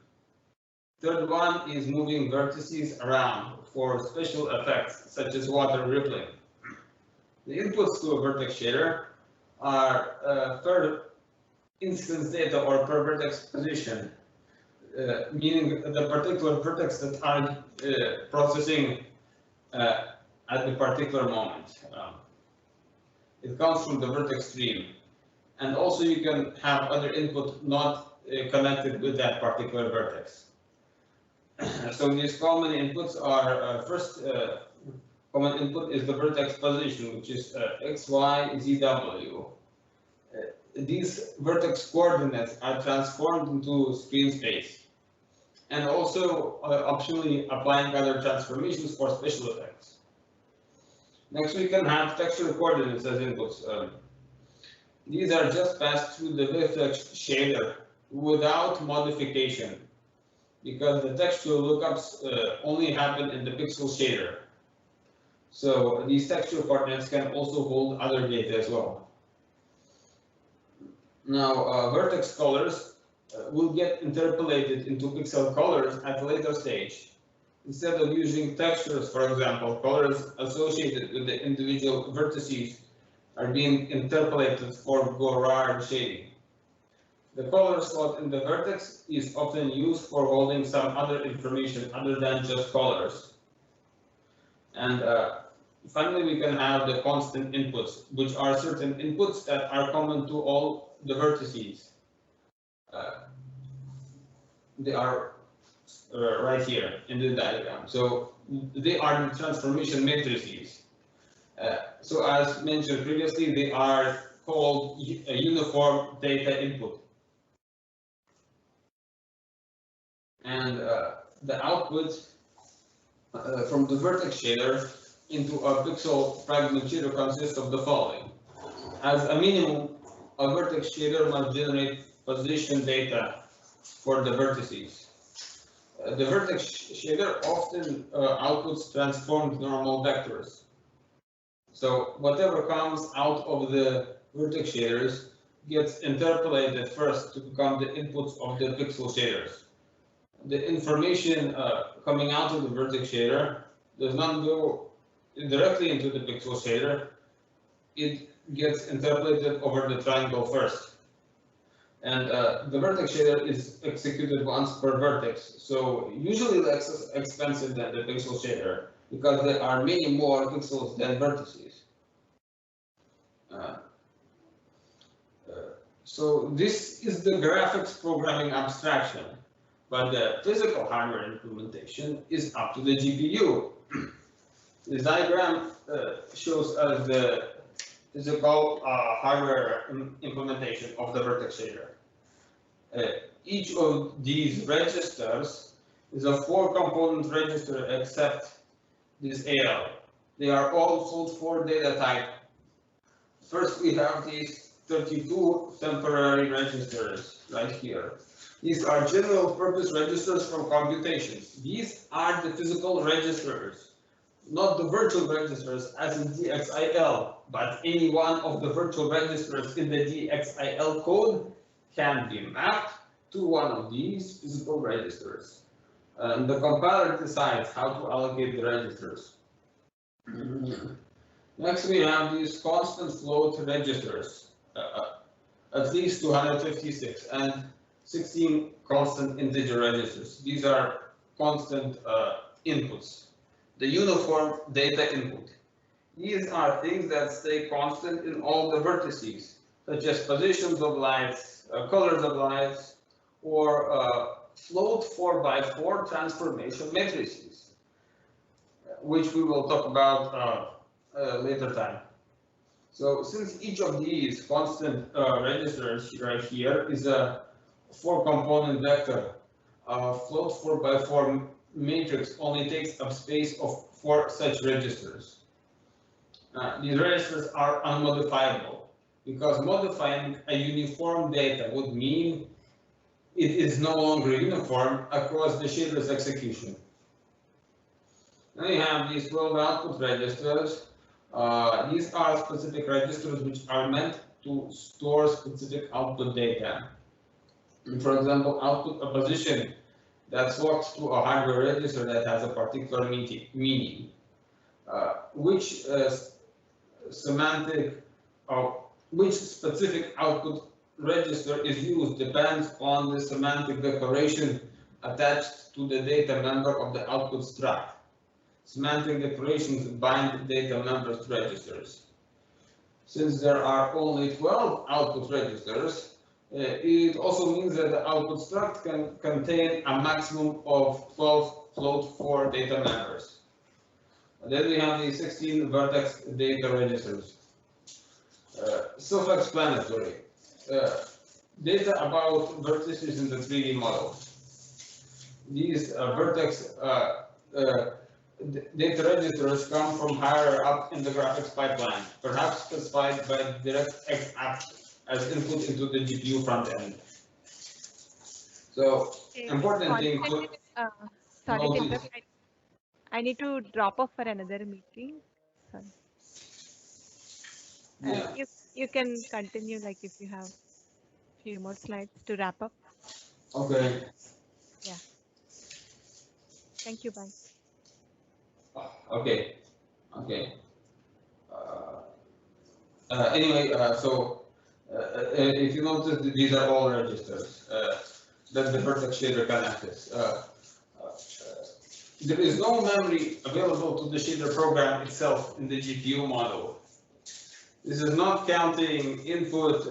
Third one is moving vertices around for special effects such as water rippling. The inputs to a vertex shader are per instance data or per vertex position. meaning the particular vertex that are processing at the particular moment. It comes from the vertex stream. And also you can have other input not connected with that particular vertex. So these common inputs are first common input is the vertex position, which is x, y, z, w. These vertex coordinates are transformed into screen space, and also optionally applying other transformations for special effects. Next, we can have texture coordinates as inputs. These are just passed through the vertex shader without modification, because the textual lookups only happen in the pixel shader. So these texture coordinates can also hold other data as well. Now, vertex colors will get interpolated into pixel colors at a later stage. Instead of using textures, for example, colors associated with the individual vertices are being interpolated for Gouraud shading. The color slot in the vertex is often used for holding some other information other than just colors. And finally, we can have the constant inputs, which are certain inputs that are common to all the vertices. They are right here in the diagram. So they are the transformation matrices. So as mentioned previously, they are called a uniform data input. And the output from the vertex shader into a pixel fragment shader consists of the following. As a minimum, a vertex shader must generate position data for the vertices. The vertex shader often outputs transformed normal vectors. So whatever comes out of the vertex shaders gets interpolated first to become the inputs of the pixel shaders. The information coming out of the vertex shader does not go directly into the pixel shader. It gets interpolated over the triangle first. And the vertex shader is executed once per vertex, so usually less expensive than the pixel shader because there are many more pixels than vertices. So this is the graphics programming abstraction, but the physical hardware implementation is up to the GPU. This diagram shows us the physical hardware implementation of the vertex shader. Each of these registers is a 4-component register except this AL. They are all sold for data type. First, we have these 32 temporary registers right here. These are general purpose registers for computations. These are the physical registers, not the virtual registers as in DXIL, but any one of the virtual registers in the DXIL code can be mapped to one of these physical registers. The compiler decides how to allocate the registers. Next, we have these constant float registers, at least 256, and 16 constant integer registers. These are constant inputs. The uniform data input. These are things that stay constant in all the vertices, such as positions of lights, colors of lights, or float 4x4 transformation matrices, which we will talk about later time. So since each of these constant registers right here is a 4-component vector, float 4x4 matrix only takes up space of 4 such registers. These registers are unmodifiable because modifying a uniform data would mean it is no longer uniform across the shader's execution. Then you have these 12 output registers. These are specific registers which are meant to store specific output data. For example, output a position that sorts to a hardware register that has a particular meaning. Which specific output register is used depends on the semantic declaration attached to the data member of the output struct. Semantic declarations bind data members to registers. Since there are only 12 output registers, it also means that the output struct can contain a maximum of 12 float 4 data members. And then we have the 16 vertex data registers. Self-explanatory. Data about vertices in the 3D model. These vertex data registers come from higher up in the graphics pipeline, perhaps specified by DirectX app as input into the GPU front end. So, important thing to sorry to interrupt. I need to drop off for another meeting. Sorry. Yeah. You can continue, like, if you have a few more slides to wrap up. Okay. Yeah. Thank you. Bye. Okay. Okay. Anyway, if you notice, these are all registers that the vertex shader can access. There is no memory available to the shader program itself in the GPU model. This is not counting input,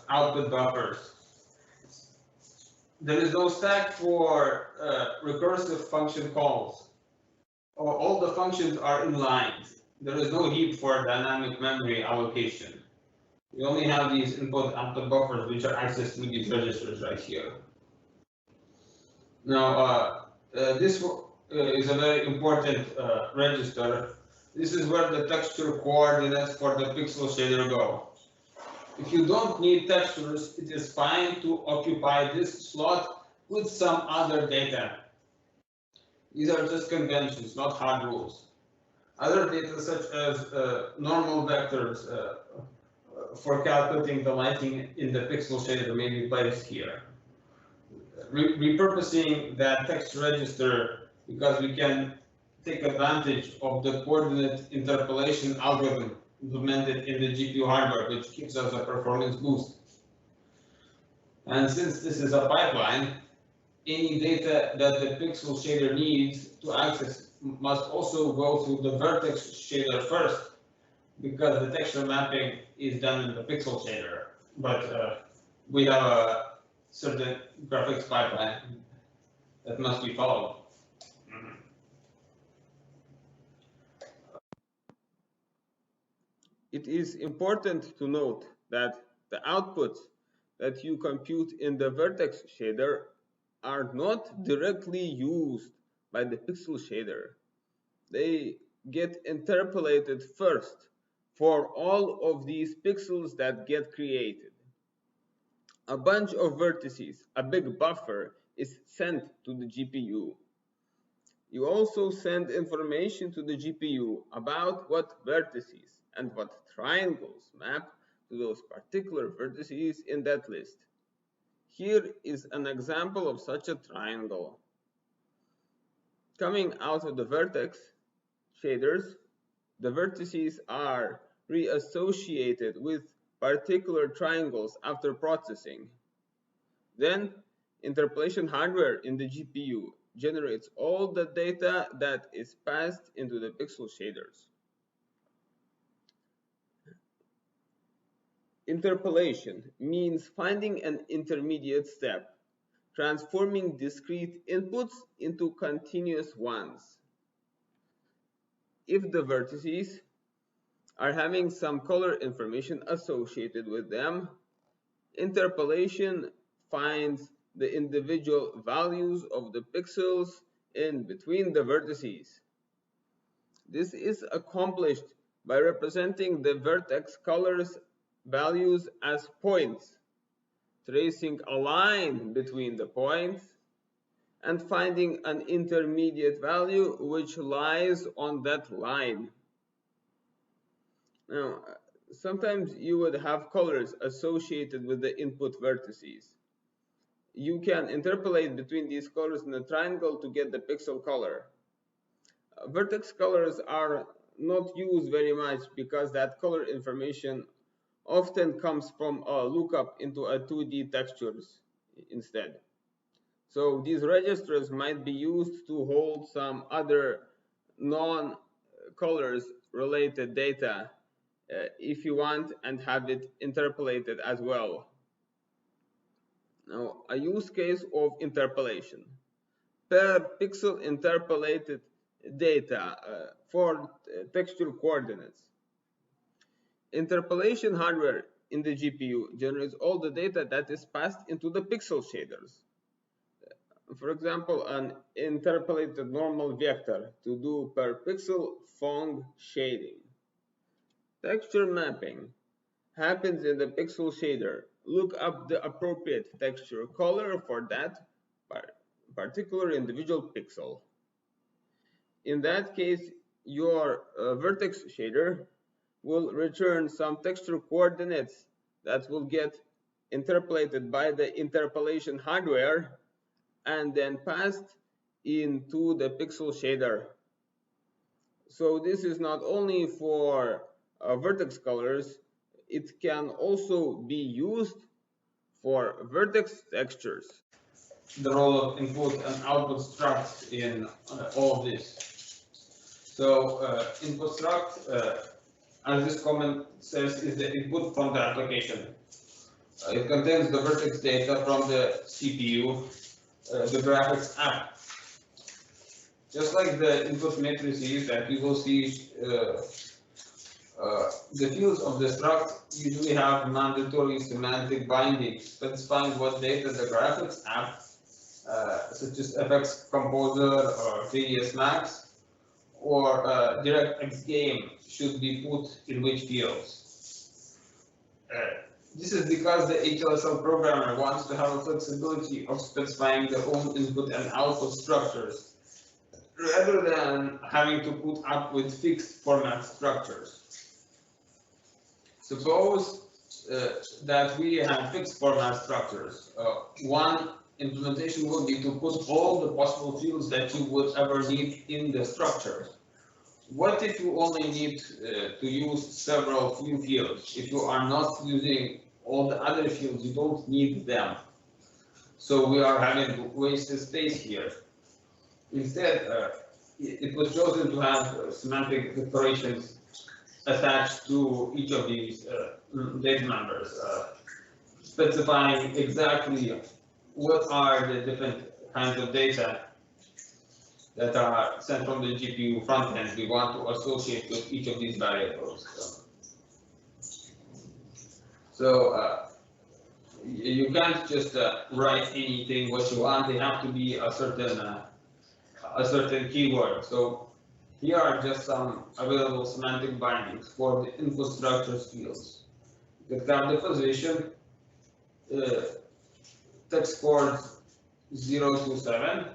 output buffers. There is no stack for recursive function calls. All the functions are in lines. There is no heap for dynamic memory allocation. We only have these input output buffers which are accessed through these registers right here. Now, this is a very important register. This is where the texture coordinates for the pixel shader go. If you don't need textures, it is fine to occupy this slot with some other data. These are just conventions, not hard rules. Other data such as normal vectors for calculating the lighting in the pixel shader may be placed here. Repurposing that text register because we can take advantage of the coordinate interpolation algorithm implemented in the GPU hardware, which gives us a performance boost. And since this is a pipeline, any data that the pixel shader needs to access must also go through the vertex shader first, because the texture mapping is done in the pixel shader. But we have a certain graphics pipeline that must be followed. It is important to note that the outputs that you compute in the vertex shader are not directly used by the pixel shader. They get interpolated first for all of these pixels that get created. A bunch of vertices, a big buffer, is sent to the GPU. You also send information to the GPU about what vertices and what triangles map to those particular vertices in that list. Here is an example of such a triangle. Coming out of the vertex shaders, the vertices are reassociated with particular triangles after processing. Then, interpolation hardware in the GPU generates all the data that is passed into the pixel shaders. Interpolation means finding an intermediate step, transforming discrete inputs into continuous ones. If the vertices are having some color information associated with them, interpolation finds the individual values of the pixels in between the vertices. This is accomplished by representing the vertex colors values as points, tracing a line between the points, and finding an intermediate value which lies on that line. Now, sometimes you would have colors associated with the input vertices. You can interpolate between these colors in a triangle to get the pixel color. Vertex colors are not used very much because that color information often comes from a lookup into a 2D textures instead. So these registers might be used to hold some other non-colors related data if you want, and have it interpolated as well. Now, a use case of interpolation. Per pixel interpolated data for textual coordinates. Interpolation hardware in the GPU generates all the data that is passed into the pixel shaders. For example, an interpolated normal vector to do per pixel Phong shading. Texture mapping happens in the pixel shader. Look up the appropriate texture color for that particular individual pixel. In that case, your vertex shader will return some texture coordinates that will get interpolated by the interpolation hardware and then passed into the pixel shader. So this is not only for vertex colors, it can also be used for vertex textures. The role of input and output struct in all of this. So input struct, as this comment says, is the input from the application. It contains the vertex data from the CPU, the graphics app. Just like the input matrices that we will see, the fields of the struct usually have mandatory semantic bindings specifying what data the graphics app, such as FX Composer or 3ds Max or DirectX Game, should be put in which fields. This is because the HLSL programmer wants to have a flexibility of specifying their own input and output structures, rather than having to put up with fixed format structures. Suppose that we have fixed format structures. One implementation would be to put all the possible fields that you would ever need in the structure. What if you only need to use several few fields? If you are not using all the other fields, you don't need them. So we are having wasted space here. Instead, it was chosen to have semantic declarations attached to each of these data members, specifying exactly what are the different kinds of data that are sent from the GPU front end we want to associate with each of these variables. So you can't just write anything what you want. They have to be a certain keyword. So here are just some available semantic bindings for the input structures fields. You can have the position, text coords 0 to 7,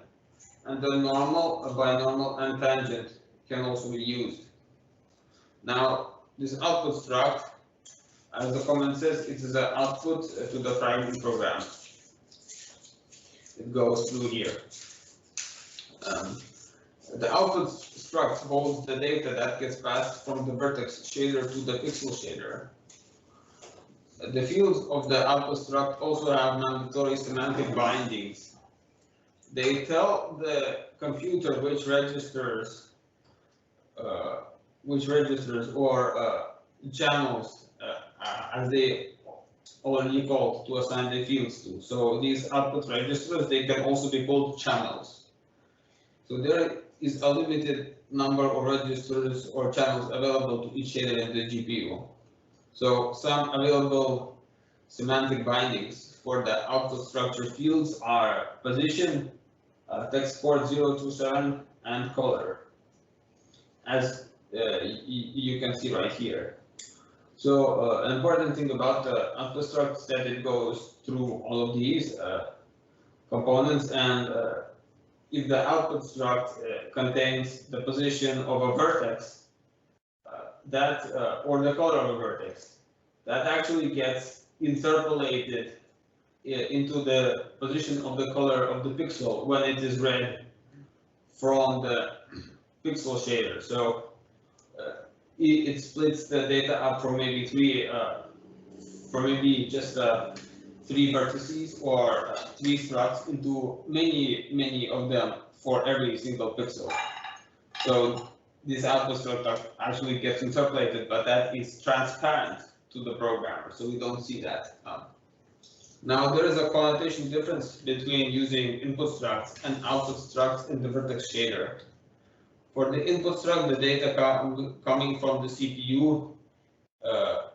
and the normal, binormal, and tangent can also be used. Now, this output struct, as the comment says, it is the output to the primary program. It goes through here. The output struct holds the data that gets passed from the vertex shader to the pixel shader. The fields of the output struct also have mandatory semantic bindings. They tell the computer which registers or channels, as they already called, to assign the fields to. So these output registers, they can also be called channels. So there is a limited number of registers or channels available to each shader in the GPU. So some available semantic bindings for the output structure fields are position, text coord 0 to 7, and color, as you can see right here. So an important thing about the output struct is that it goes through all of these components, and if the output struct contains the position of a vertex, or the color of a vertex, that actually gets interpolated into the position of the color of the pixel when it is read from the pixel shader. So it splits the data up from maybe just 3 vertices or 3 structs into many of them for every single pixel. So this output structure actually gets interpolated, but that is transparent to the programmer, so we don't see that. Now there is a connotation difference between using input structs and output structs in the vertex shader. For the input struct, the data coming from the CPU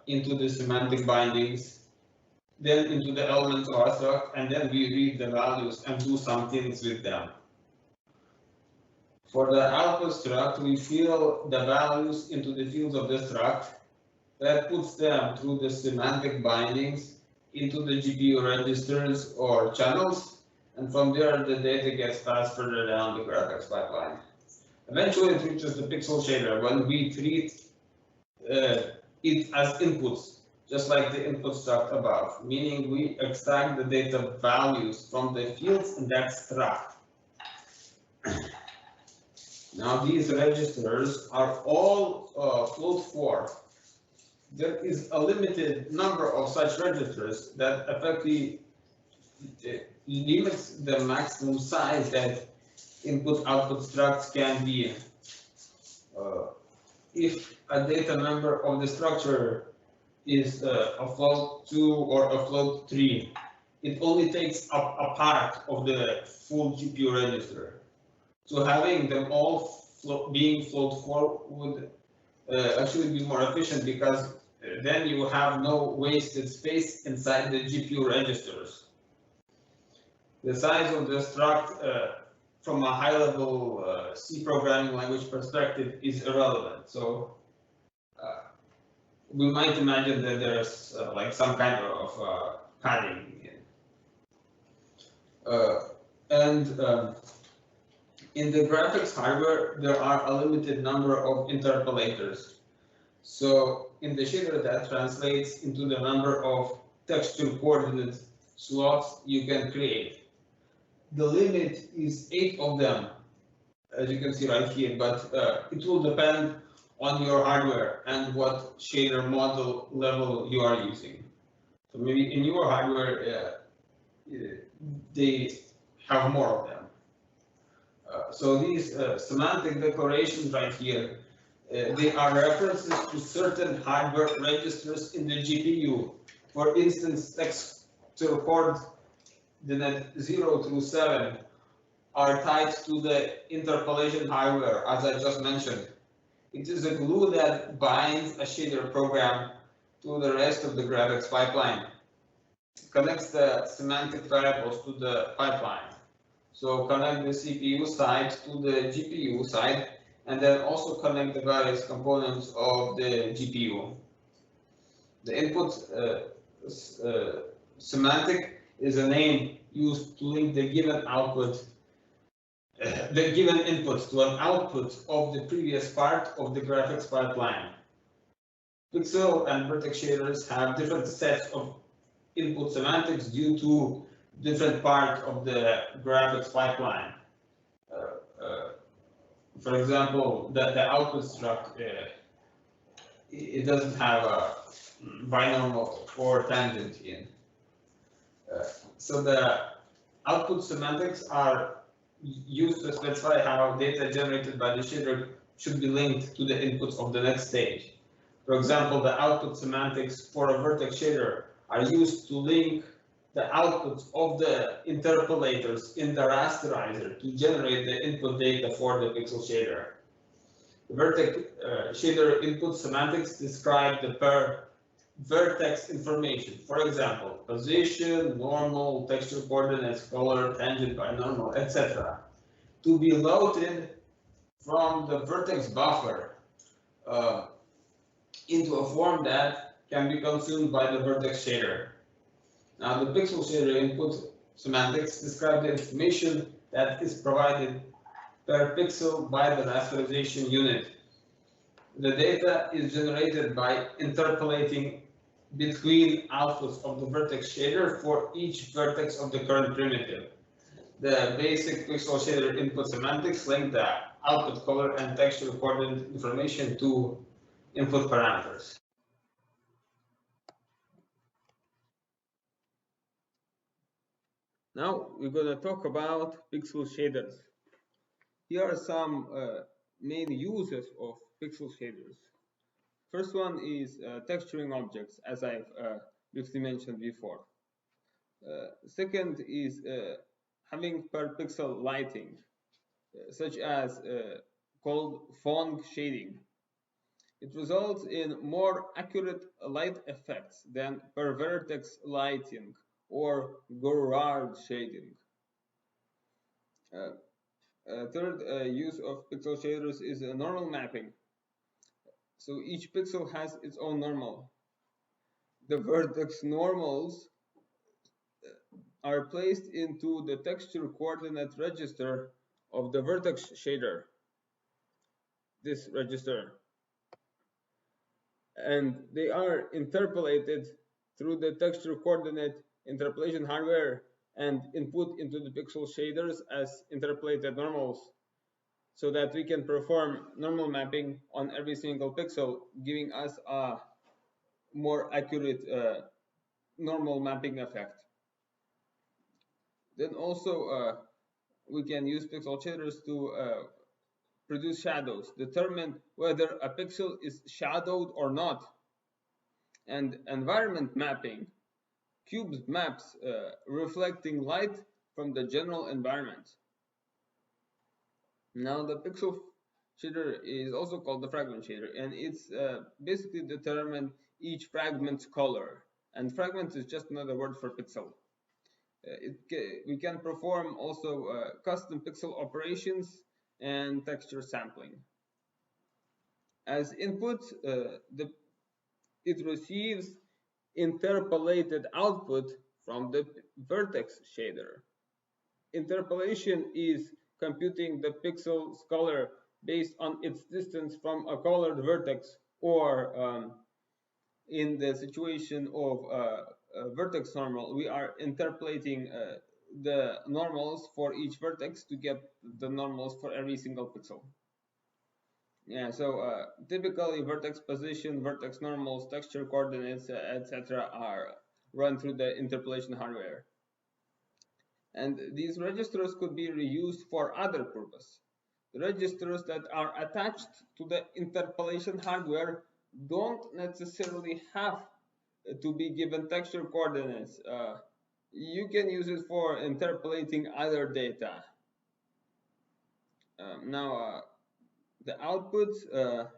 into the semantic bindings, then into the elements of our struct, and then we read the values and do some things with them. For the output struct, we fill the values into the fields of the struct. That puts them through the semantic bindings into the GPU registers or channels, and from there the data gets passed further down the graphics pipeline. Eventually it reaches the pixel shader when we treat it as inputs, just like the input struct above, meaning we extract the data values from the fields in that struct. Now these registers are all float 4. There is a limited number of such registers that effectively limits the maximum size that input-output structs can be. If a data member of the structure is a float 2 or a float 3, it only takes up a part of the full GPU register. So having them all being float 4 would actually be more efficient, because then you have no wasted space inside the GPU registers. The size of the struct from a high-level C programming language perspective is irrelevant. So we might imagine that there's like some kind of padding in. In the graphics hardware, there are a limited number of interpolators. So in the shader, that translates into the number of texture coordinate slots you can create. The limit is 8 of them, as you can see right here, but it will depend on your hardware and what shader model level you are using. So maybe in your hardware, they have more of them. So these semantic declarations right here, they are references to certain hardware registers in the GPU. For instance, texture coordinate 0 through 7 are tied to the interpolation hardware, as I just mentioned. It is a glue that binds a shader program to the rest of the graphics pipeline. It connects the semantic variables to the pipeline. So connect the CPU side to the GPU side, and then also connect the various components of the GPU. The input semantic is a name used to link the given output, the given input to an output of the previous part of the graphics pipeline. Pixel and vertex shaders have different sets of input semantics due to different part of the graphics pipeline. For example, the output struct, it doesn't have a binomial or tangent in. So the output semantics are used to specify how data generated by the shader should be linked to the inputs of the next stage. For example, the output semantics for a vertex shader are used to link the outputs of the interpolators in the rasterizer to generate the input data for the pixel shader. The vertex shader input semantics describe the per vertex information. For example, position, normal, texture coordinates, color, tangent, binomial, etc. to be loaded from the vertex buffer into a form that can be consumed by the vertex shader. Now, the pixel shader input semantics describe the information that is provided per pixel by the rasterization unit. The data is generated by interpolating between outputs of the vertex shader for each vertex of the current primitive. The basic pixel shader input semantics link the output color and texture coordinate information to input parameters. Now we're going to talk about pixel shaders. Here are some main uses of pixel shaders. First one is texturing objects, as I've briefly mentioned before. Second is having per pixel lighting, such as called Phong shading. It results in more accurate light effects than per vertex lighting or Gouraud shading. Third use of pixel shaders is normal mapping. So each pixel has its own normal. The vertex normals are placed into the texture coordinate register of the vertex shader, this register, and they are interpolated through the texture coordinate interpolation hardware and input into the pixel shaders as interpolated normals, so that we can perform normal mapping on every single pixel, giving us a more accurate normal mapping effect. Then also we can use pixel shaders to produce shadows, determine whether a pixel is shadowed or not. And environment mapping, cubes maps reflecting light from the general environment. Now the pixel shader is also called the fragment shader, and it's basically determine each fragment's color. And fragment is just another word for pixel. We can perform also custom pixel operations and texture sampling. As input, it receives interpolated output from the vertex shader. Interpolation is computing the pixel's color based on its distance from a colored vertex, or in the situation of a vertex normal, we are interpolating the normals for each vertex to get the normals for every single pixel. Yeah, so typically vertex position, vertex normals, texture coordinates, etc. are run through the interpolation hardware. And these registers could be reused for other purpose. The registers that are attached to the interpolation hardware don't necessarily have to be given texture coordinates. You can use it for interpolating other data. Now, the outputs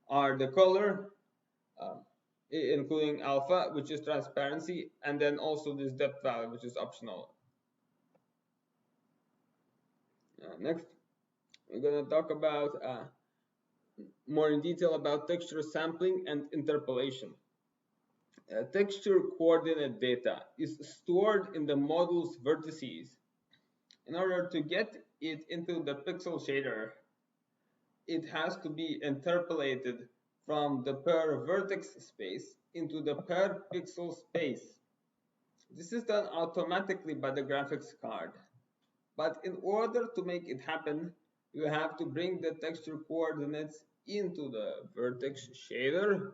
are the color, including alpha, which is transparency, and then also this depth value, which is optional. Next, we're going to talk about more in detail about texture sampling and interpolation. Texture coordinate data is stored in the model's vertices. In order to get it into the pixel shader, it has to be interpolated from the per vertex space into the per pixel space. This is done automatically by the graphics card. But in order to make it happen, you have to bring the texture coordinates into the vertex shader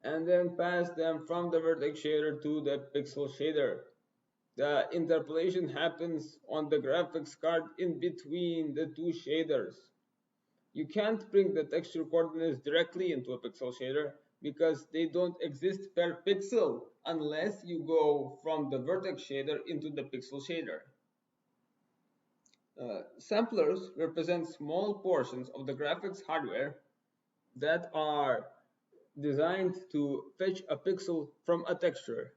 and then pass them from the vertex shader to the pixel shader. The interpolation happens on the graphics card in between the two shaders. You can't bring the texture coordinates directly into a pixel shader because they don't exist per pixel unless you go from the vertex shader into the pixel shader. Samplers represent small portions of the graphics hardware that are designed to fetch a pixel from a texture.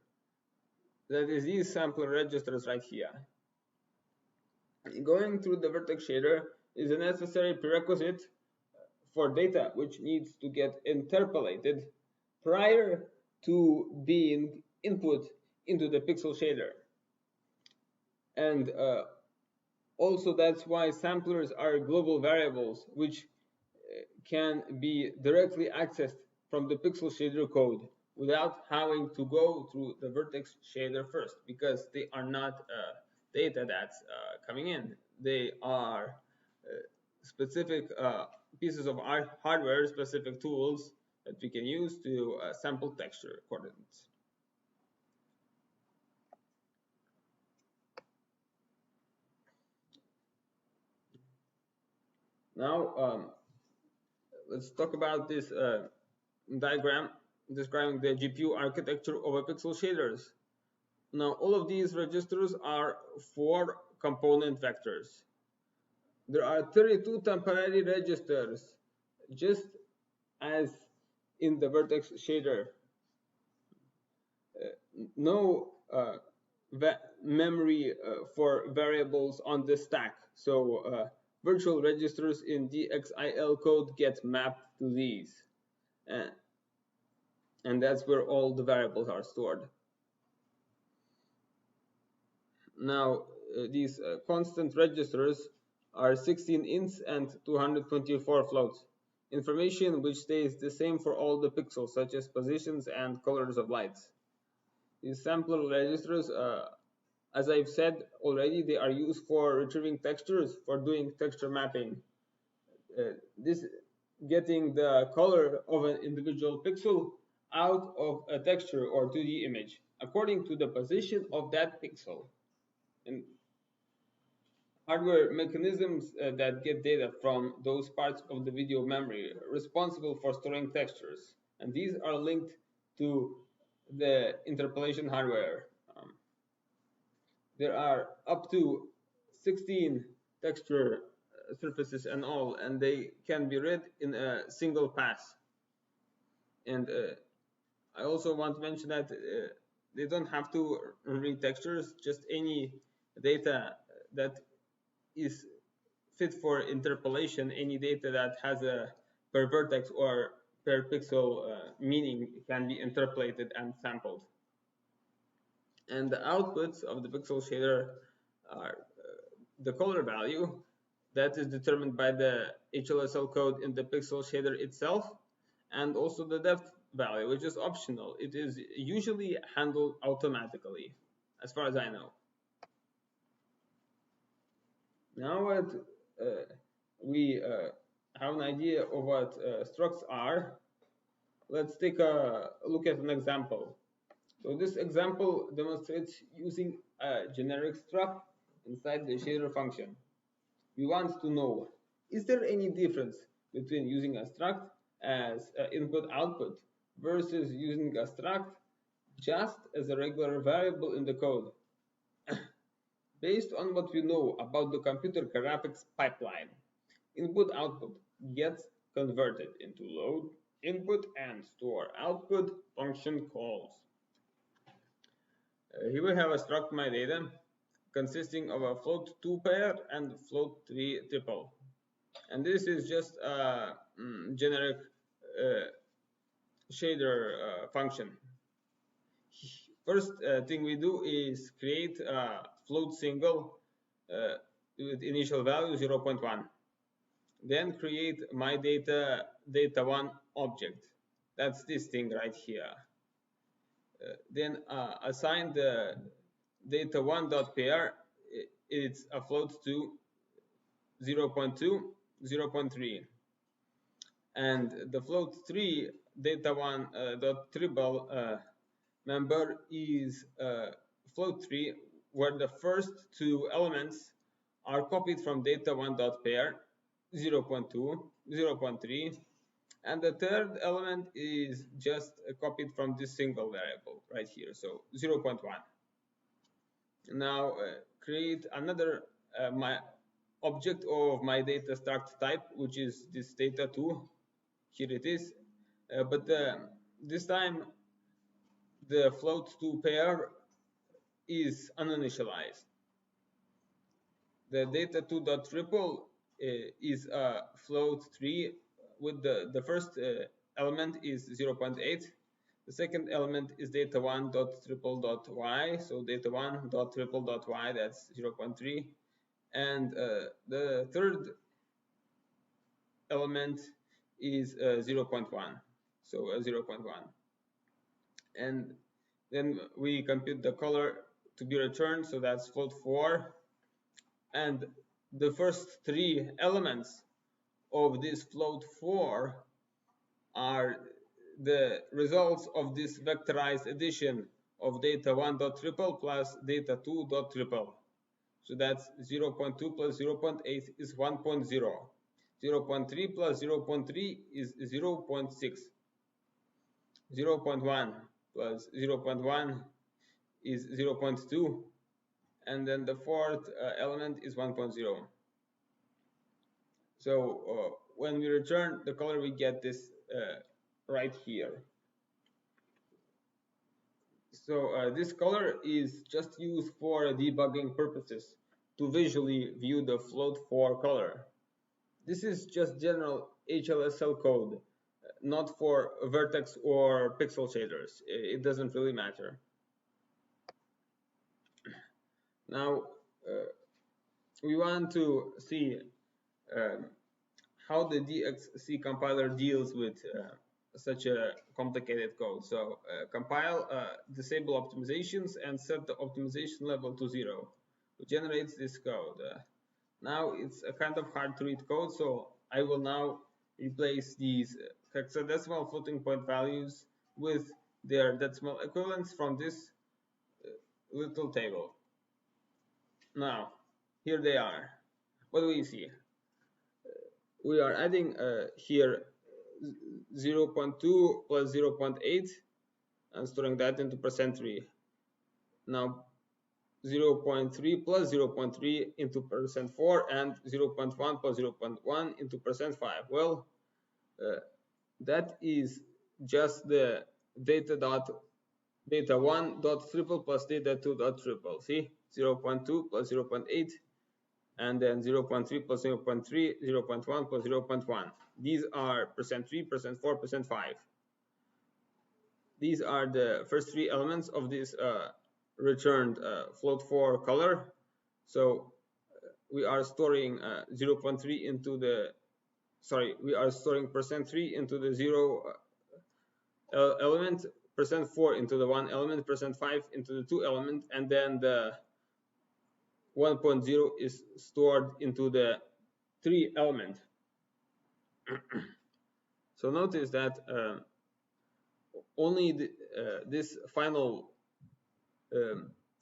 That is these sampler registers right here. Going through the vertex shader is a necessary prerequisite for data which needs to get interpolated prior to being input into the pixel shader. And also that's why samplers are global variables which can be directly accessed from the pixel shader code without having to go through the vertex shader first, because they are not data that's coming in. They are specific pieces of hardware, specific tools that we can use to sample texture coordinates. Now let's talk about this diagram describing the GPU architecture of a pixel shaders. Now all of these registers are 4 component vectors. There are 32 temporary registers, just as in the vertex shader. No memory for variables on the stack. So virtual registers in DXIL code get mapped to these. And that's where all the variables are stored. Now, these constant registers are 16 ints and 224 floats. Information which stays the same for all the pixels, such as positions and colors of lights. These sampler registers, as I've said already, they are used for retrieving textures, for doing texture mapping. This getting the color of an individual pixel out of a texture or 2D image according to the position of that pixel. And hardware mechanisms that get data from those parts of the video memory responsible for storing textures, and these are linked to the interpolation hardware. There are up to 16 texture surfaces and all, and they can be read in a single pass. And I also want to mention that they don't have to read textures, just any data that is fit for interpolation, any data that has a per vertex or per pixel meaning can be interpolated and sampled. And the outputs of the pixel shader are the color value that is determined by the HLSL code in the pixel shader itself, and also the depth value, which is optional. It is usually handled automatically, as far as I know. Now that we have an idea of what structs are, let's take a look at an example. So this example demonstrates using a generic struct inside the shader function. We want to know, is there any difference between using a struct as input-output versus using a struct just as a regular variable in the code? Based on what we know about the computer graphics pipeline, input-output gets converted into load input and store output function calls. Here we have a struct MyData consisting of a float2 pair and float3 triple. And this is just a generic shader function. First thing we do is create a float single with initial value 0.1. Then create MyData data1 object. That's this thing right here. Then assign the data1.pair. It's a float to 0.2, 0.3, and the float3 data1 dot triple member is float3, where the first 2 elements are copied from data1.pair 0.2, 0.3, and the third element is just copied from this single variable right here, so 0.1. Now create another my object of my data struct type, which is this data2. Here it is, but this time the float2 pair is uninitialized. The data2.triple is a float3 with the first element is 0.8. The second element is data1.triple.y, so data1.triple.y, that's 0.3. And the third element is 0.1, so 0.1. And then we compute the color to be returned, so that's float4. And the first 3 elements of this float4 are the results of this vectorized addition of data1.triple plus data2.triple. So that's 0.2 plus 0.8 is 1.0. 0.3 plus 0.3 is 0.6. 0.1 plus 0.1 is 0.2, and then the fourth element is 1.0. So when we return the color, we get this right here. So this color is just used for debugging purposes to visually view the float for color. This is just general HLSL code, not for vertex or pixel shaders. It doesn't really matter. Now, we want to see how the DXC compiler deals with such a complicated code. So compile, disable optimizations, and set the optimization level to 0, which generates this code. Now it's a kind of hard to read code, so I will now replace these hexadecimal floating point values with their decimal equivalents from this little table. Now, here they are. What do we see? We are adding here 0.2 plus 0.8 and storing that into %3. Now 0.3 plus 0.3 into %4 and 0.1 plus 0.1 into %5. Well, that is just the data1 dot triple plus data2 dot triple. See, 0.2 plus 0.8 and then 0.3 plus 0.3, 0.1 plus 0.1. These are %3, %4, %5. These are the first three elements of this returned float for color. So we are storing 0.3 into the, we are storing %3 into the 0 element, %4 into the 1 element, %5 into the 2 element, and then the 1.0 is stored into the 3 element. So notice that only this final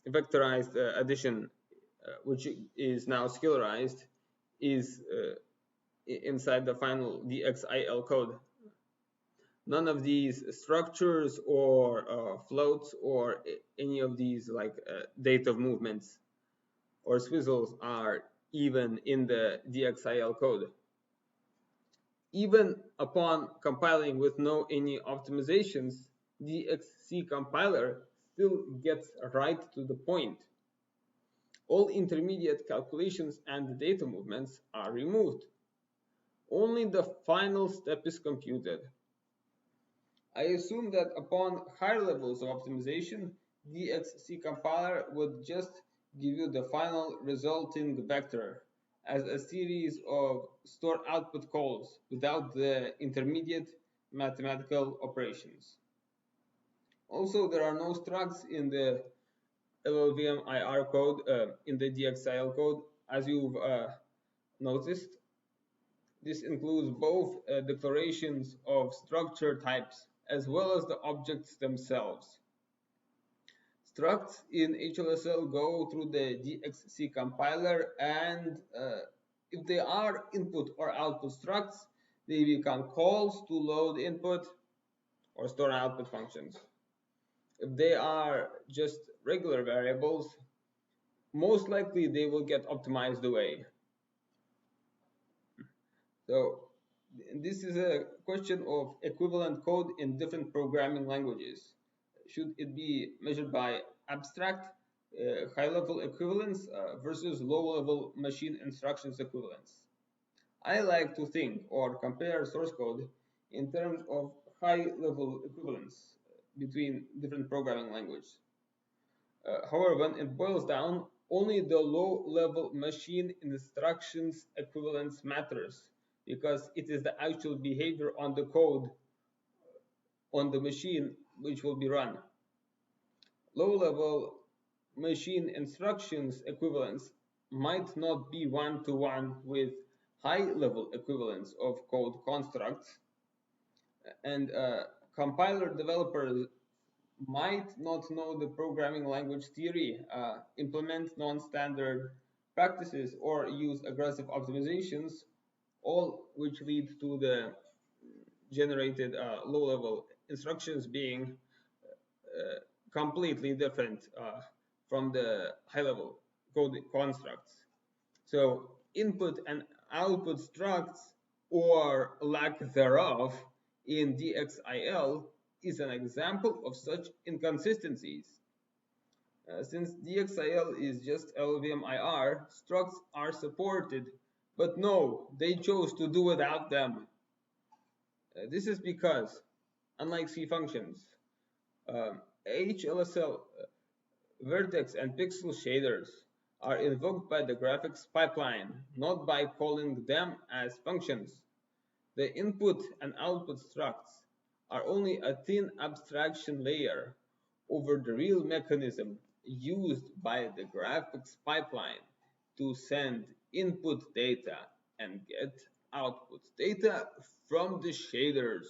vectorized addition, which is now scalarized, is inside the final DXIL code. None of these structures or floats or any of these like date of movements or swizzles are even in the DXIL code. Even upon compiling with no any optimizations, DXC compiler still gets right to the point. All intermediate calculations and data movements are removed. Only the final step is computed. I assume that upon higher levels of optimization, DXC compiler would just give you the final resulting vector as a series of store output calls without the intermediate mathematical operations. Also, there are no structs in the LLVM IR code, in the DXIL code, as you've noticed. This includes both declarations of structure types as well as the objects themselves. Structs in HLSL go through the DXC compiler, and if they are input or output structs, they become calls to load input or store output functions. If they are just regular variables, most likely they will get optimized away. So this is a question of equivalent code in different programming languages. Should it be measured by abstract high-level equivalence versus low-level machine instructions equivalence? I like to think or compare source code in terms of high-level equivalence between different programming languages. However, when it boils down, only the low-level machine instructions equivalence matters, because it is the actual behavior on the code on the machine which will be run. Low-level machine instructions equivalence might not be one-to-one with high-level equivalence of code constructs, and compiler developers might not know the programming language theory, implement non-standard practices, or use aggressive optimizations all which lead to the generated low-level instructions being completely different from the high-level code constructs. So input and output structs or lack thereof in DXIL is an example of such inconsistencies. Since DXIL is just LVMIR, structs are supported, but no, they chose to do without them. This is because, unlike C functions, HLSL vertex and pixel shaders are invoked by the graphics pipeline, not by calling them as functions. The input and output structs are only a thin abstraction layer over the real mechanism used by the graphics pipeline to send input data and get output data from the shaders.